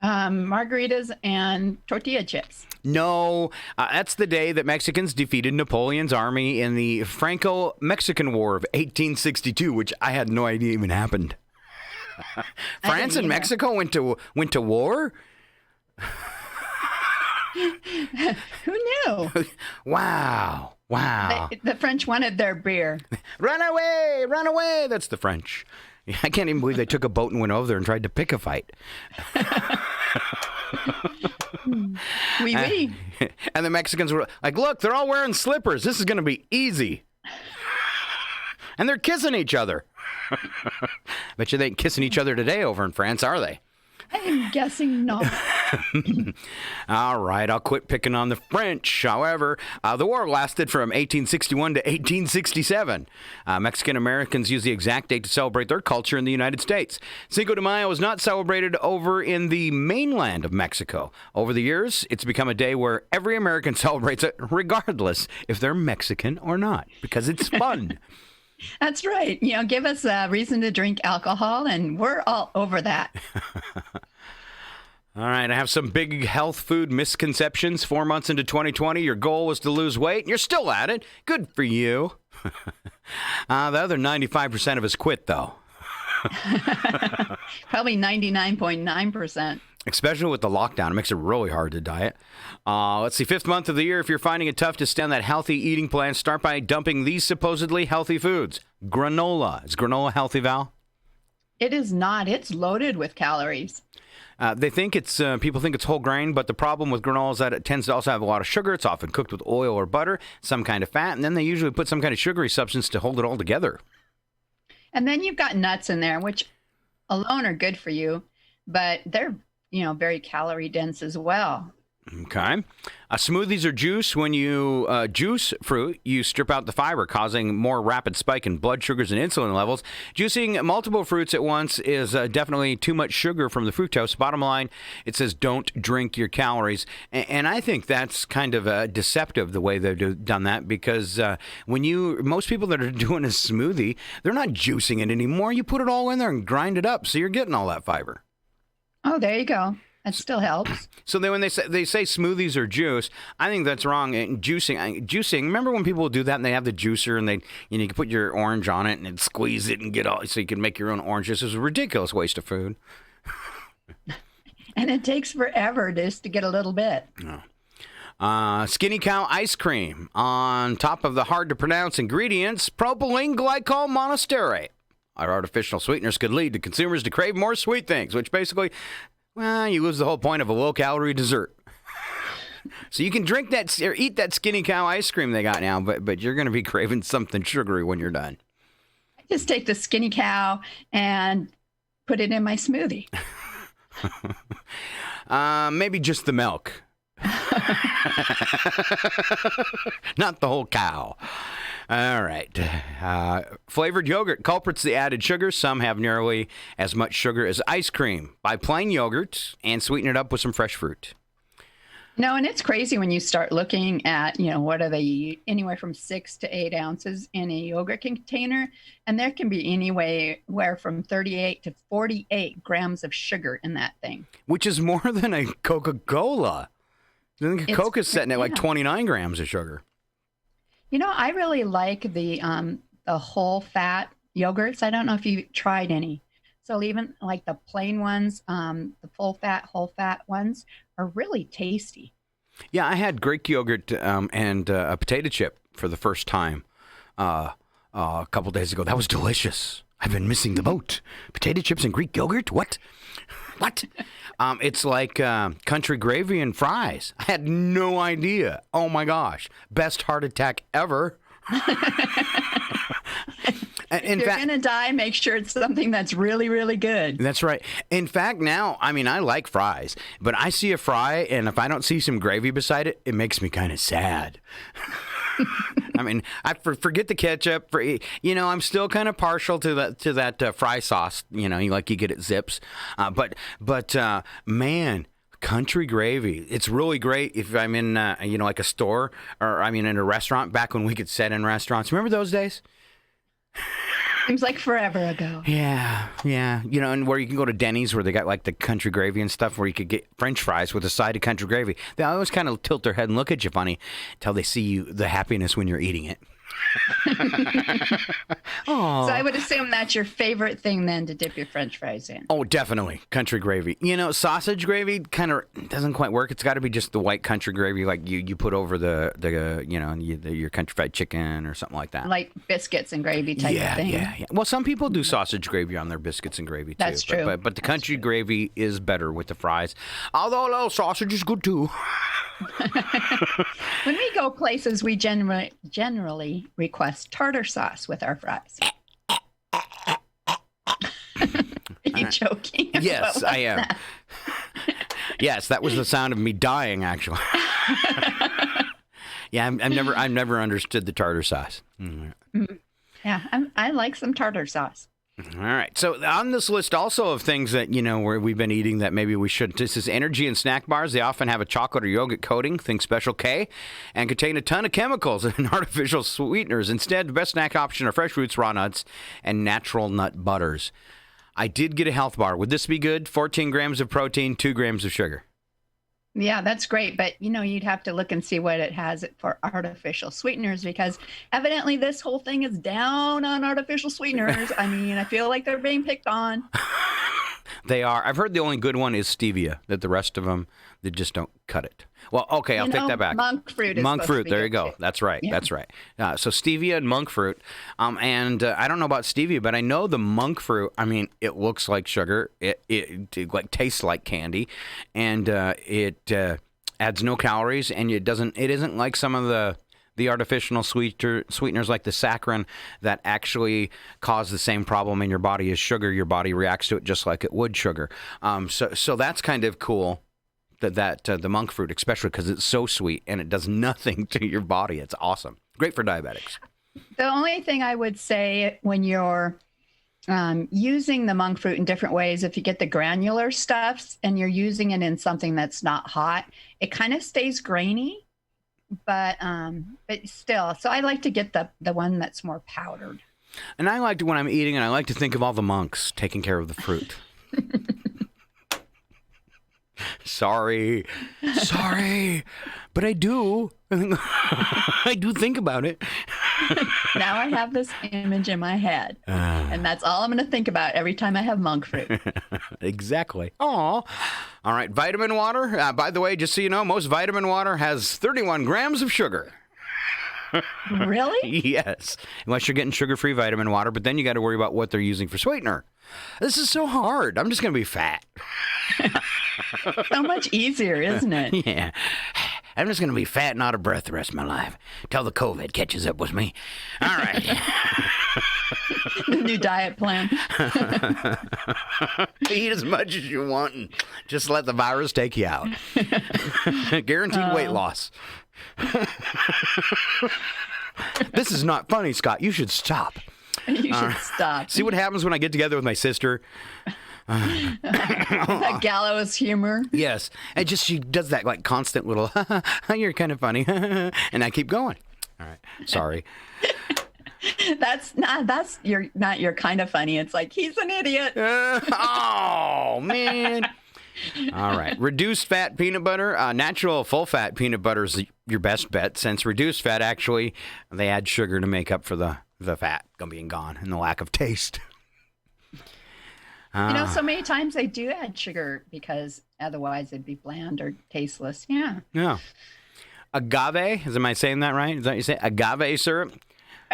Margaritas and tortilla chips. No, that's the day that Mexicans defeated Napoleon's army in the Franco-Mexican War of 1862, which I had no idea even happened. France and Mexico went to war? Who knew? Wow. The French wanted their beer. Run away! That's the French. I can't even believe they took a boat and went over there and tried to pick a fight. Oui. And the Mexicans were like, look, they're all wearing slippers. This is going to be easy. And they're kissing each other. Bet you they ain't kissing each other today over in France, are they? I'm guessing not. All right, I'll quit picking on the French. However, the war lasted from 1861 to 1867. Mexican Americans use the exact date to celebrate their culture in the United States. Cinco de Mayo is not celebrated over in the mainland of Mexico. Over the years, it's become a day where every American celebrates it, regardless if they're Mexican or not, because it's fun. That's right. Give us a reason to drink alcohol, and we're all over that. All right, I have some big health food misconceptions. 4 months into 2020, your goal was to lose weight, and you're still at it. Good for you. The other 95% of us quit, though. Probably 99.9%. Especially with the lockdown. It makes it really hard to diet. Let's see, 5th month of the year, if you're finding it tough to stay on that healthy eating plan, start by dumping these supposedly healthy foods. Granola. Is granola healthy, Val? It is not. It's loaded with calories. They think people think it's whole grain, but the problem with granola is that it tends to also have a lot of sugar. It's often cooked with oil or butter, some kind of fat, and then they usually put some kind of sugary substance to hold it all together. And then you've got nuts in there, which alone are good for you, but they're very calorie dense as well. Okay. Smoothies or juice. When you juice fruit, you strip out the fiber, causing more rapid spike in blood sugars and insulin levels. Juicing multiple fruits at once is definitely too much sugar from the fructose. Bottom line, it says don't drink your calories. And I think that's kind of deceptive the way they've done that, because most people that are doing a smoothie, they're not juicing it anymore. You put it all in there and grind it up, so you're getting all that fiber. Oh, there you go. That still helps. So then when they say smoothies or juice, I think that's wrong. And juicing. Remember when people do that and they have the juicer and you can put your orange on it and squeeze it and get all, so you can make your own oranges. It's a ridiculous waste of food. And it takes forever just to get a little bit. Oh. Skinny cow ice cream. On top of the hard to pronounce ingredients, propylene glycol monosterate. Our artificial sweeteners could lead to consumers to crave more sweet things, which basically, you lose the whole point of a low-calorie dessert. So you can drink that or eat that Skinny Cow ice cream they got now, but you're going to be craving something sugary when you're done. I just take the Skinny Cow and put it in my smoothie. Maybe just the milk. Not the whole cow. All right. Flavored yogurt culprits the added sugar. Some have nearly as much sugar as ice cream. Buy plain yogurt and sweeten it up with some fresh fruit. No, and it's crazy when you start looking at, what are they, anywhere from 6 to 8 ounces in a yogurt container. And there can be anywhere from 38 to 48 grams of sugar in that thing. Which is more than a Coca-Cola. I think Coca's sitting at like 29 grams of sugar. I really like the whole fat yogurts. I don't know if you've tried any. So even like the plain ones, the full fat, whole fat ones are really tasty. Yeah, I had Greek yogurt and a potato chip for the first time a couple days ago. That was delicious. I've been missing the boat. Potato chips and Greek yogurt? What? It's like country gravy and fries. I had no idea. Oh my gosh. Best heart attack ever. If you're going to die, make sure it's something that's really, really good. That's right. In fact, now, I like fries, but I see a fry, and if I don't see some gravy beside it, it makes me kind of sad. I forget the ketchup. I'm still kind of partial to that fry sauce. You get at Zips, but man, country gravy. It's really great if I'm in like a store or in a restaurant. Back when we could sit in restaurants, remember those days? Seems like forever ago. Yeah. And where you can go to Denny's where they got like the country gravy and stuff, where you could get French fries with a side of country gravy. They always kind of tilt their head and look at you funny until they see the happiness when you're eating it. So I would assume that's your favorite thing then to dip your French fries in. Oh, definitely. Country gravy. Sausage gravy kind of doesn't quite work. It's got to be just the white country gravy like you put over your country fried chicken or something like that. Like biscuits and gravy type of thing. Yeah. Well, some people do sausage gravy on their biscuits and gravy too. That's true. But the country gravy is better with the fries. Although a little sausage is good too. When we go places, we generally request tartar sauce with our fries. Are you joking? Yes, I am. Yes, that was the sound of me dying, actually. Yeah, I've never understood the tartar sauce. Yeah, I like some tartar sauce. All right. So on this list also of things that, where we've been eating that maybe we shouldn't. This is energy and snack bars. They often have a chocolate or yogurt coating, think Special K, and contain a ton of chemicals and artificial sweeteners. Instead, the best snack option are fresh fruits, raw nuts, and natural nut butters. I did get a health bar. Would this be good? 14 grams of protein, 2 grams of sugar. Yeah, that's great. But, you'd have to look and see what it has for artificial sweeteners, because evidently this whole thing is down on artificial sweeteners. I mean, I feel like they're being picked on. They are. I've heard the only good one is stevia, that the rest of them, they just don't cut it. Well, okay, I'll take that back. Monk fruit is monk fruit, there you go. Too. That's right. Yeah. That's right. So stevia and monk fruit. And I don't know about stevia, but I know the monk fruit, I mean, it looks like sugar. It like tastes like candy. And it adds no calories, and it isn't like some of the artificial sweeteners like the saccharin that actually cause the same problem in your body as sugar. Your body reacts to it just like it would sugar. So that's kind of cool. That the monk fruit, especially because it's so sweet and it does nothing to your body. It's awesome. Great for diabetics. The only thing I would say when you're using the monk fruit in different ways, if you get the granular stuffs and you're using it in something that's not hot, it kind of stays grainy, but still. So I like to get the one that's more powdered. And I like to, when I'm eating, and I like to think of all the monks taking care of the fruit. Sorry, but I do. I do think about it. Now I have this image in my head, and that's all I'm going to think about every time I have monk fruit. Exactly. Aw. All right, vitamin water. By the way, just so you know, most vitamin water has 31 grams of sugar. Really? Yes, unless you're getting sugar-free vitamin water, but then you got to worry about what they're using for sweetener. This is so hard. I'm just going to be fat. So much easier, isn't it? Yeah. I'm just going to be fat and out of breath the rest of my life till the COVID catches up with me. All right. The new diet plan. Eat as much as you want and just let the virus take you out. Guaranteed weight loss. This is not funny, Scott. You should stop. You should stop. See what happens when I get together with my sister? That gallows humor. Yes. And she does that like constant little, you're kind of funny. And I keep going. All right. Sorry. You're kind of funny. It's like, he's an idiot. Oh, man. All right. Reduced fat peanut butter. Natural full fat peanut butter is your best bet, since reduced fat, actually, they add sugar to make up for the fat being gone and the lack of taste. So many times they do add sugar because otherwise it'd be bland or tasteless. Yeah. Yeah. Agave, am I saying that right? Is that what you say? Agave syrup?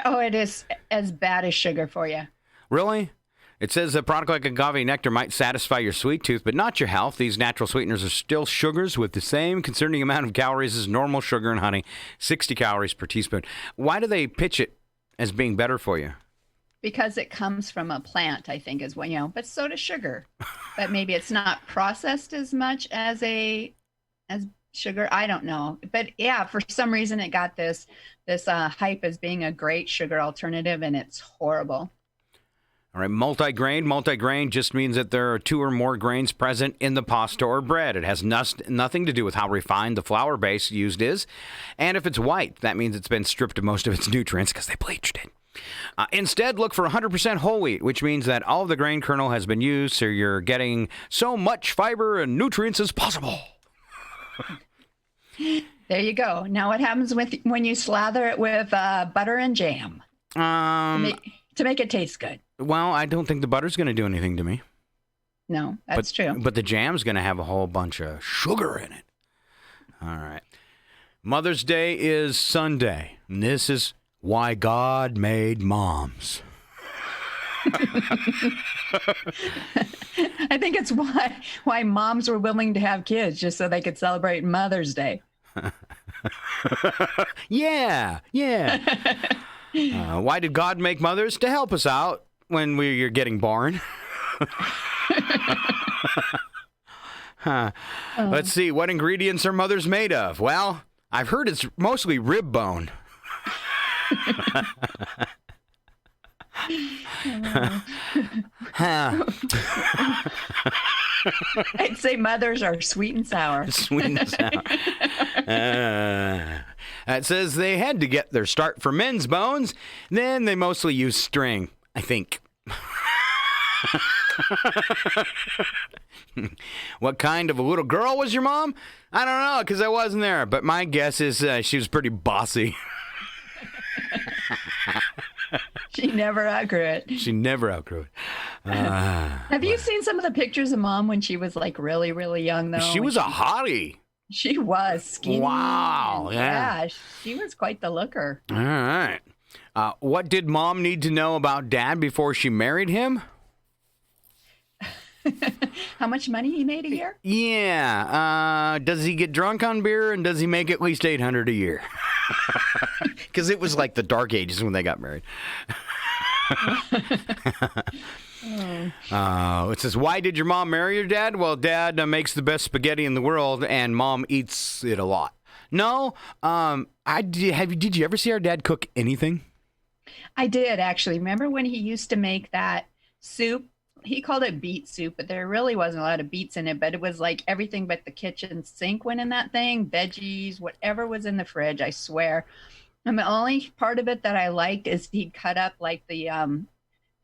Oh, it is as bad as sugar for you. Really? It says a product like agave nectar might satisfy your sweet tooth, but not your health. These natural sweeteners are still sugars with the same concerning amount of calories as normal sugar and honey, 60 calories per teaspoon. Why do they pitch it as being better for you? Because it comes from a plant, I think, is what, but so does sugar. But maybe it's not processed as much as sugar. I don't know. But yeah, for some reason it got this hype as being a great sugar alternative, and it's horrible. All right, multigrain. Multigrain just means that there are 2 or more grains present in the pasta or bread. It has nothing to do with how refined the flour base used is. And if it's white, that means it's been stripped of most of its nutrients because they bleached it. Instead, look for 100% whole wheat, which means that all of the grain kernel has been used, so you're getting so much fiber and nutrients as possible. There you go. Now what happens when you slather it with butter and jam? To make it taste good. Well, I don't think the butter's going to do anything to me. No, that's true. But the jam's going to have a whole bunch of sugar in it. All right. Mother's Day is Sunday, and this is why God made moms. I think it's why moms were willing to have kids, just so they could celebrate Mother's Day. Yeah. Why did God make mothers? To help us out when we're getting born. Let's see. What ingredients are mothers made of? Well, I've heard it's mostly rib bone. I'd say mothers are sweet and sour. Sweet and sour. It says they had to get their start for men's bones. Then they mostly use string, I think. What kind of a little girl was your mom? I don't know, because I wasn't there. But my guess is she was pretty bossy. She never outgrew it. She never outgrew it. Have you seen some of the pictures of Mom when she was like really, really young, though? She was a hottie. She was skinny. Wow. And, Yeah. She was quite the looker. All right. What did Mom need to know about Dad before she married him? How much money he made a year? Yeah. Does he get drunk on beer, and does he make at least $800 a year? Because it was like the dark ages when they got married. It says, why did your mom marry your dad? Well, Dad makes the best spaghetti in the world, and Mom eats it a lot. No, did you ever see our dad cook anything? I did, actually. Remember when he used to make that soup? He called it beet soup, but there really wasn't a lot of beets in it, but it was like everything but the kitchen sink went in that thing, veggies, whatever was in the fridge, I swear. And the only part of it that I liked is he'd cut up like the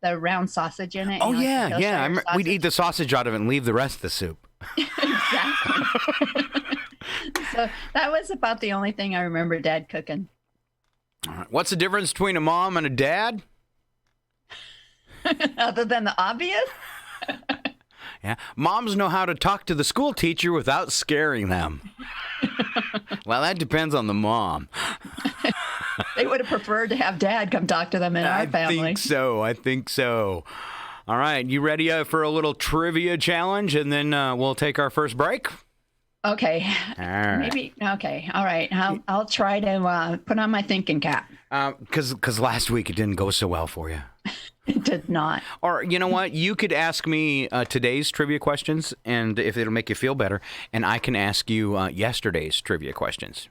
round sausage in it. Oh, you know, yeah. like We'd eat the sausage out of it and leave the rest of the soup. Exactly. So that was about the only thing I remember Dad cooking. All right. What's the difference between a mom and a dad? Other than the obvious? Yeah. Moms know how to talk to the school teacher without scaring them. Well, that depends on the mom. They would have preferred to have Dad come talk to them in our family. I think so. All right. You ready for a little trivia challenge, and then we'll take our first break? Okay. All right. Maybe. Okay. All right. I'll try to put on my thinking cap. Because last week it didn't go so well for you. It did not. Or you know what? You could ask me today's trivia questions, and if it'll make you feel better, and I can ask you yesterday's trivia questions.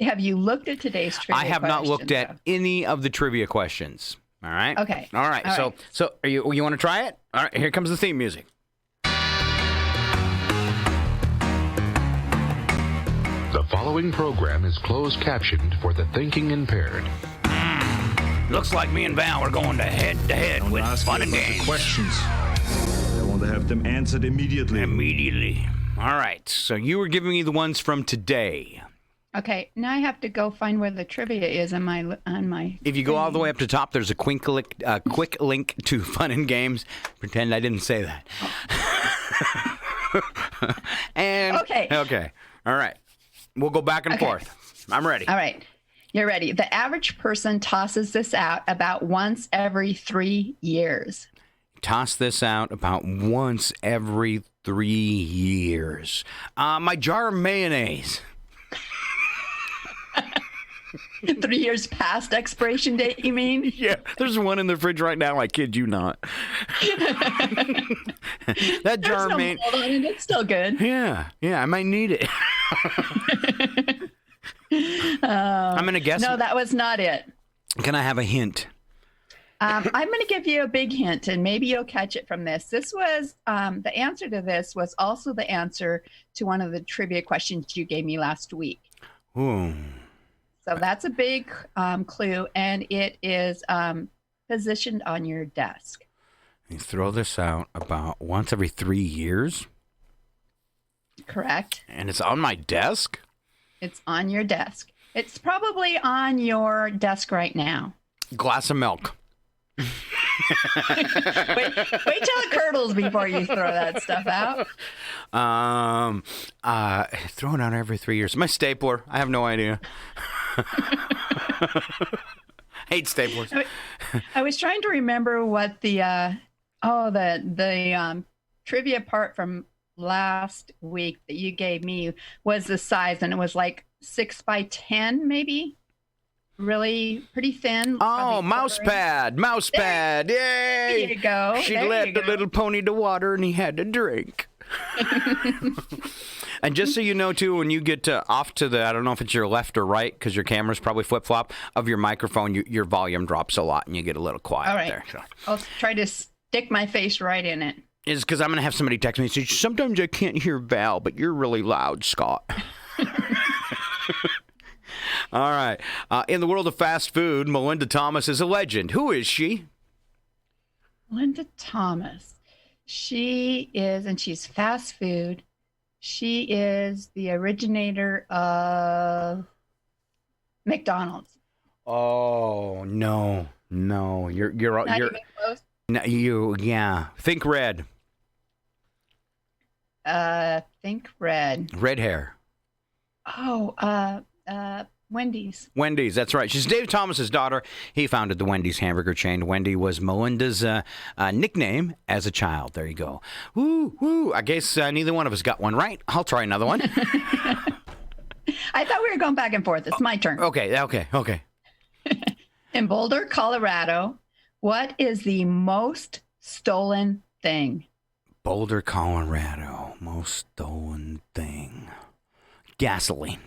Have you looked at today's trivia I have not looked at though? any of the trivia questions. All right. Okay. All right. So are you want to try it? All right. Here comes the theme music. The following program is closed captioned for the thinking impaired. Looks like me and Val are going head-to-head with fun and games. Questions. I want to have them answered immediately. All right. So you were giving me the ones from today. Okay. Now I have to go find where the trivia is on my. If you go all the way up to top, there's a quick link to fun and games. Pretend I didn't say that. And okay. All right. We'll go back and forth. I'm ready. All right. You're ready. The average person tosses this out about once every 3 years. Toss this out about once every 3 years. My jar of mayonnaise. 3 years past expiration date, you mean? Yeah, there's one in the fridge right now. I kid you not. That jar of mayonnaise. It's still good. Yeah, I might need it. I'm going to guess. No, that was not it. Can I have a hint? I'm going to give you a big hint, and maybe you'll catch it from this. This was the answer to this was also the answer to one of the trivia questions you gave me last week. Ooh. So that's a big clue, and it is positioned on your desk. You throw this out about once every 3 years? Correct. And it's on my desk? It's on your desk. It's probably on your desk right now. Glass of milk. Wait till it curdles before you throw that stuff out. Throw it out every 3 years. My stapler. I have no idea. Hate staplers. I was trying to remember what the trivia part from last week that you gave me was the size, and it was like 6 by 10, maybe. Really pretty thin. Oh, mouse pad. Yay! There you go. She led the little pony to water, and he had to drink. And just so you know, too, when you get off to the, I don't know if it's your left or right, because your camera's probably flip-flop, of your microphone, your volume drops a lot and you get a little quiet All right. there. So. I'll try to stick my face right in it. Is because I'm going to have somebody text me and say, sometimes I can't hear Val, but you're really loud, Scott. All right. In the world of fast food, Melinda Thomas is a legend. Who is she? Linda Thomas. She is, and she's fast food. She is the originator of McDonald's. Oh, no. You're Not even close. No, yeah. Think red. Think red. Red hair. Oh, Wendy's. Wendy's, that's right. She's Dave Thomas's daughter. He founded the Wendy's hamburger chain. Wendy was Melinda's nickname as a child. There you go. Woo. I guess neither one of us got one right. I'll try another one. I thought we were going back and forth. It's my turn. Okay. In Boulder, Colorado, what is the most stolen thing? Boulder, Colorado. Most stolen thing. Gasoline.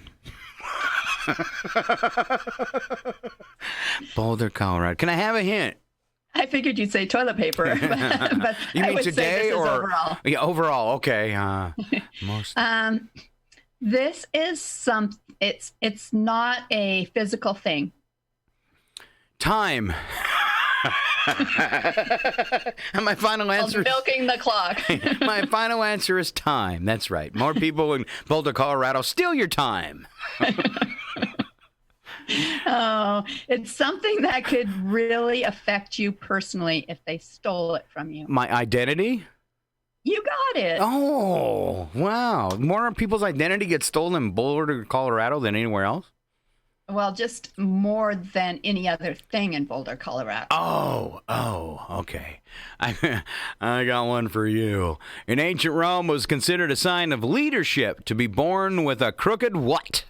Boulder, Colorado. Can I have a hint? I figured you'd say toilet paper, but You I mean would today say this or is overall. Yeah, overall. Okay. Most. This is it's not a physical thing. Time. And my final answer. Milking the clock. My final answer is time. That's right. More people in Boulder, Colorado steal your time. Oh, it's something that could really affect you personally if they stole it from you. My identity? You got it. Oh, wow. More people's identity gets stolen in Boulder, Colorado than anywhere else? Well, just more than any other thing in Boulder, Colorado. Oh, okay. I got one for you. In ancient Rome, it was considered a sign of leadership to be born with a crooked what?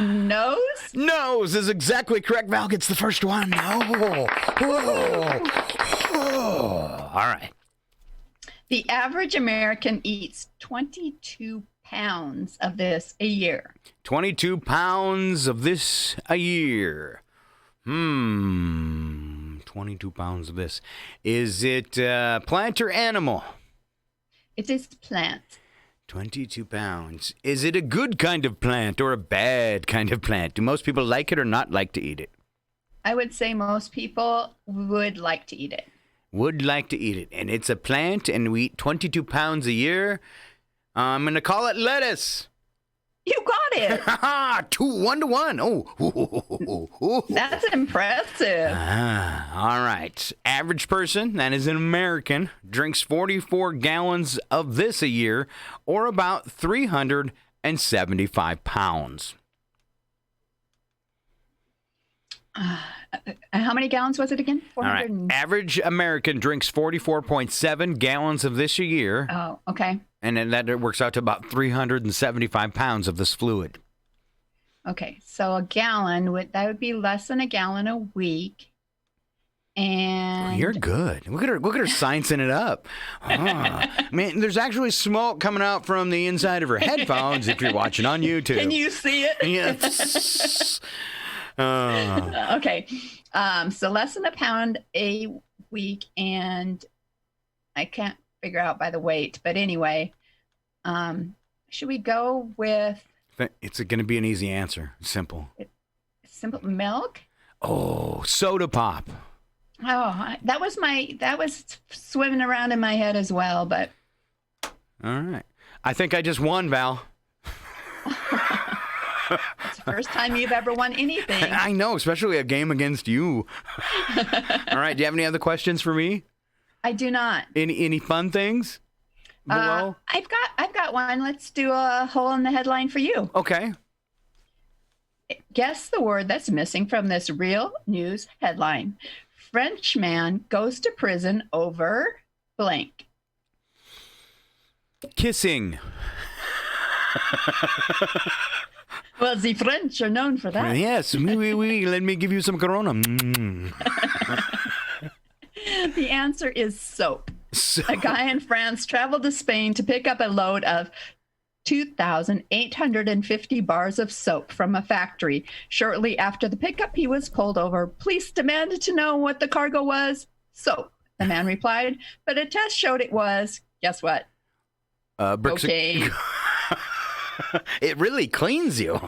Nose? Nose is exactly correct. Val gets the first one. Oh. All right. The average American eats 22 pounds of this a year. 22 pounds of this a year. 22 pounds of this. Is it plant or animal? It is plant. 22 pounds. Is it a good kind of plant or a bad kind of plant? Do most people like it or not like to eat it? I would say most people would like to eat it. Would like to eat it. And it's a plant and we eat 22 pounds a year. I'm going to call it lettuce. You got it. 1-1. Oh. That's impressive. All right. Average person, that is an American, drinks 44 gallons of this a year, or about 375 pounds. How many gallons was it again? All right. Average American drinks 44.7 gallons of this a year. Oh, okay. And then that works out to about 375 pounds of this fluid. Okay, so a gallon that would be less than a gallon a week. And You're good. Look at her sciencing it up. Man, there's actually smoke coming out from the inside of her headphones if you're watching on YouTube. Can you see it? Yes. Okay. So less than a pound a week, and I can't figure out by the weight, but anyway, should we go with? It's going to be an easy answer. Simple. Simple milk. Oh, soda pop. Oh, that was swimming around in my head as well, but. All right. I think I just won, Val. It's the first time you've ever won anything. I know, especially a game against you. All right. Do you have any other questions for me? I do not. Any fun things below? I've got one. Let's do a hole in the headline for you. Okay. Guess the word that's missing from this real news headline. French man goes to prison over blank. Kissing. Well, the French are known for that. Yes. Oui. Let me give you some Corona. The answer is soap. So, A guy in France traveled to Spain to pick up a load of 2,850 bars of soap from a factory. Shortly after the pickup, he was pulled over. Police demanded to know what the cargo was. Soap, the man replied, but a test showed it was, guess what? bricks. Cocaine. It really cleans you.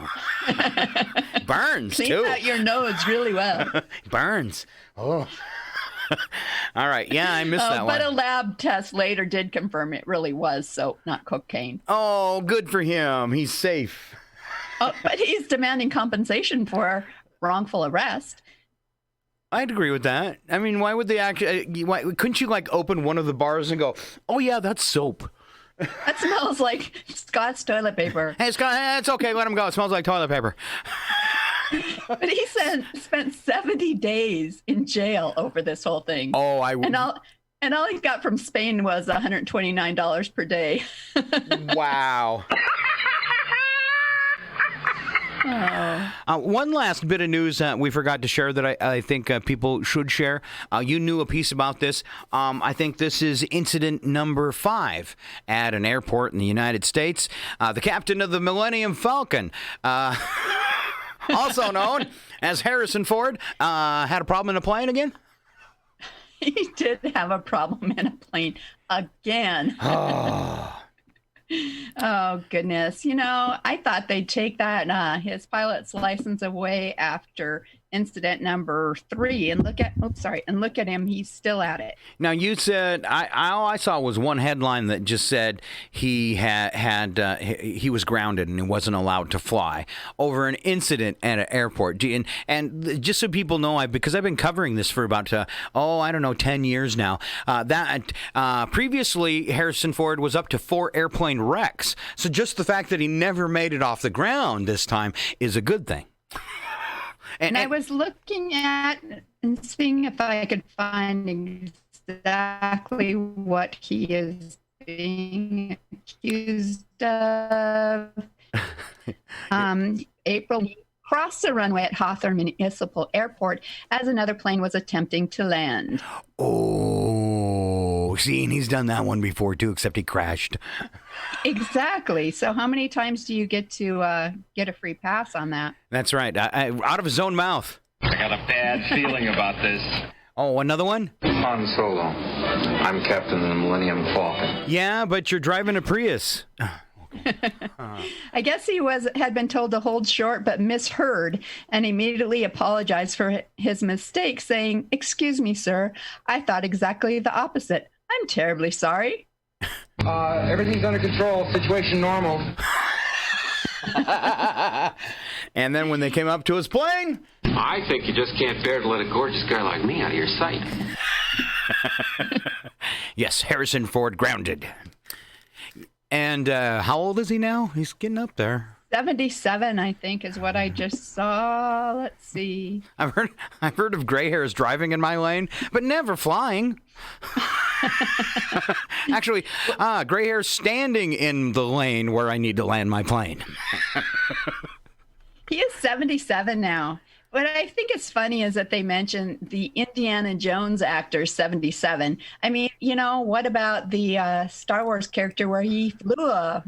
Burns, Cleans too. out your nose really well. Burns. Oh. All right. Yeah, I missed that one. But a lab test later did confirm it really was soap, not cocaine. Oh, good for him. He's safe. Oh, but he's demanding compensation for wrongful arrest. I'd agree with that. I mean, why would they actually? Why couldn't you like open one of the bars and go, "Oh yeah, that's soap." That smells like Scott's toilet paper. Hey, Scott, it's okay. Let him go. It smells like toilet paper. But he spent 70 days in jail over this whole thing. Oh, and all he got from Spain was $129 per day. Wow. One last bit of news we forgot to share that I think people should share. You knew a piece about this. I think this is incident number 5 at an airport in the United States. The captain of the Millennium Falcon, also known as Harrison Ford, had a problem in a plane again? He did have a problem in a plane again. Oh, goodness. You know, I thought they'd take that his pilot's license away after incident number 3 and look at him. He's still at it. Now, you said all I saw was one headline that just said he he was grounded and he wasn't allowed to fly over an incident at an airport. And just so people know, because I've been covering this for about 10 years now. Previously Harrison Ford was up to 4 airplane wrecks. So just the fact that he never made it off the ground this time is a good thing. And I was looking at and seeing if I could find exactly what he is being accused of. April crossed the runway at Hawthorne Municipal Airport as another plane was attempting to land. Oh, see, and he's done that one before too, except he crashed. Exactly. So how many times do you get to get a free pass on that? That's right. Out of his own mouth. I got a bad feeling about this. Oh, another one? Han Solo. I'm captain of the Millennium Falcon. Yeah, but you're driving a Prius. I guess he had been told to hold short but misheard and immediately apologized for his mistake, saying, "Excuse me, sir. I thought exactly the opposite. I'm terribly sorry." Everything's under control. Situation normal. And then when they came up to his plane... I think you just can't bear to let a gorgeous guy like me out of your sight. Yes, Harrison Ford grounded. And how old is he now? He's getting up there. 77, I think, is what I just saw. Let's see. I've heard of gray hairs driving in my lane, but never flying. Actually, gray hairs standing in the lane where I need to land my plane. He is 77 now. What I think is funny is that they mentioned the Indiana Jones actor, 77. I mean, what about the Star Wars character where he flew a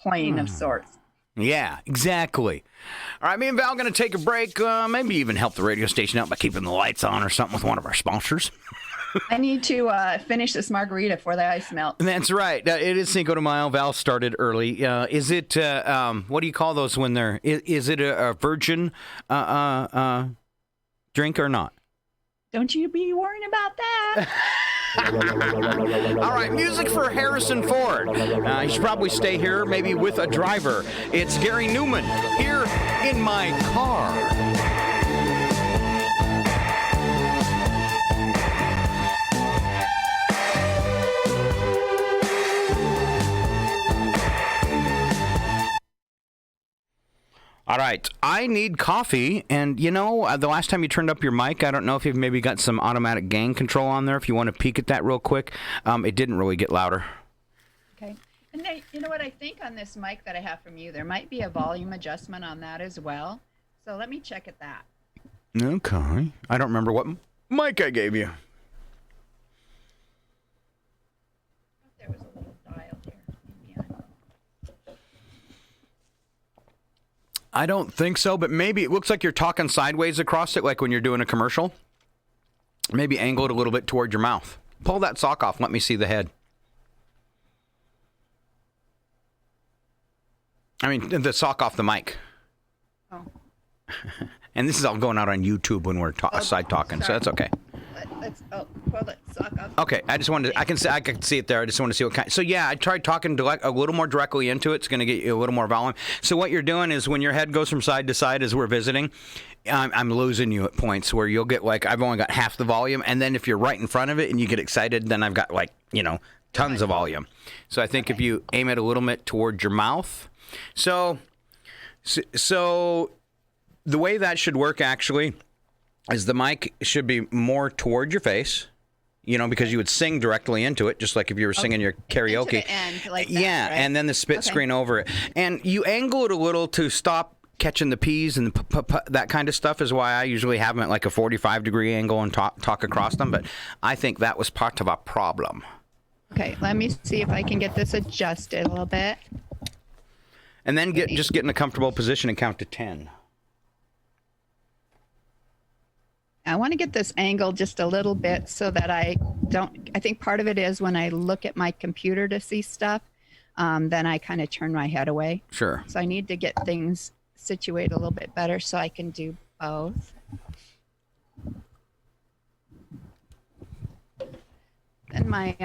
plane of sorts? Yeah, exactly. All right, me and Val going to take a break. Maybe even help the radio station out by keeping the lights on or something with one of our sponsors. I need to finish this margarita before the ice melts. That's right. It is Cinco de Mayo. Val started early. Is it, what do you call those when they're, is it a virgin drink or not? Don't you be worrying about that. All right, music for Harrison Ford. You should probably stay here, maybe with a driver. It's Gary Newman here in my car. All right, I need coffee, and the last time you turned up your mic, I don't know if you've maybe got some automatic gain control on there, if you want to peek at that real quick. It didn't really get louder. Okay, and you know what, I think on this mic that I have from you, there might be a volume adjustment on that as well, so let me check at that. Okay, I don't remember what mic I gave you. I don't think so, but maybe it looks like you're talking sideways across it, like when you're doing a commercial. Maybe angle it a little bit toward your mouth. Pull that sock off. Let me see the head. I mean, the sock off the mic. Oh. And this is all going out on YouTube when we're side talking, so that's okay. Pull that sock off. Okay, I just wanted to, I can see it there. I just want to see what kind. So yeah, I tried talking a little more directly into it. It's going to get you a little more volume. So what you're doing is when your head goes from side to side as we're visiting, I'm losing you at points where you'll get like, I've only got half the volume. And then if you're right in front of it and you get excited, then I've got like, tons of volume. So I think if you aim it a little bit towards your mouth. So the way that should work actually is the mic should be more toward your face, because you would sing directly into it, just like if you were singing your karaoke. Into the end, like that, yeah, right? and then the spit screen over it. And you angle it a little to stop catching the P's and that kind of stuff is why I usually have them at like a 45-degree angle and talk across them. But I think that was part of a problem. Okay, let me see if I can get this adjusted a little bit. And then get in a comfortable position and count to 10. I want to get this angle just a little bit so that I think part of it is when I look at my computer to see stuff, then I kind of turn my head away. Sure. So I need to get things situated a little bit better so I can do both. And my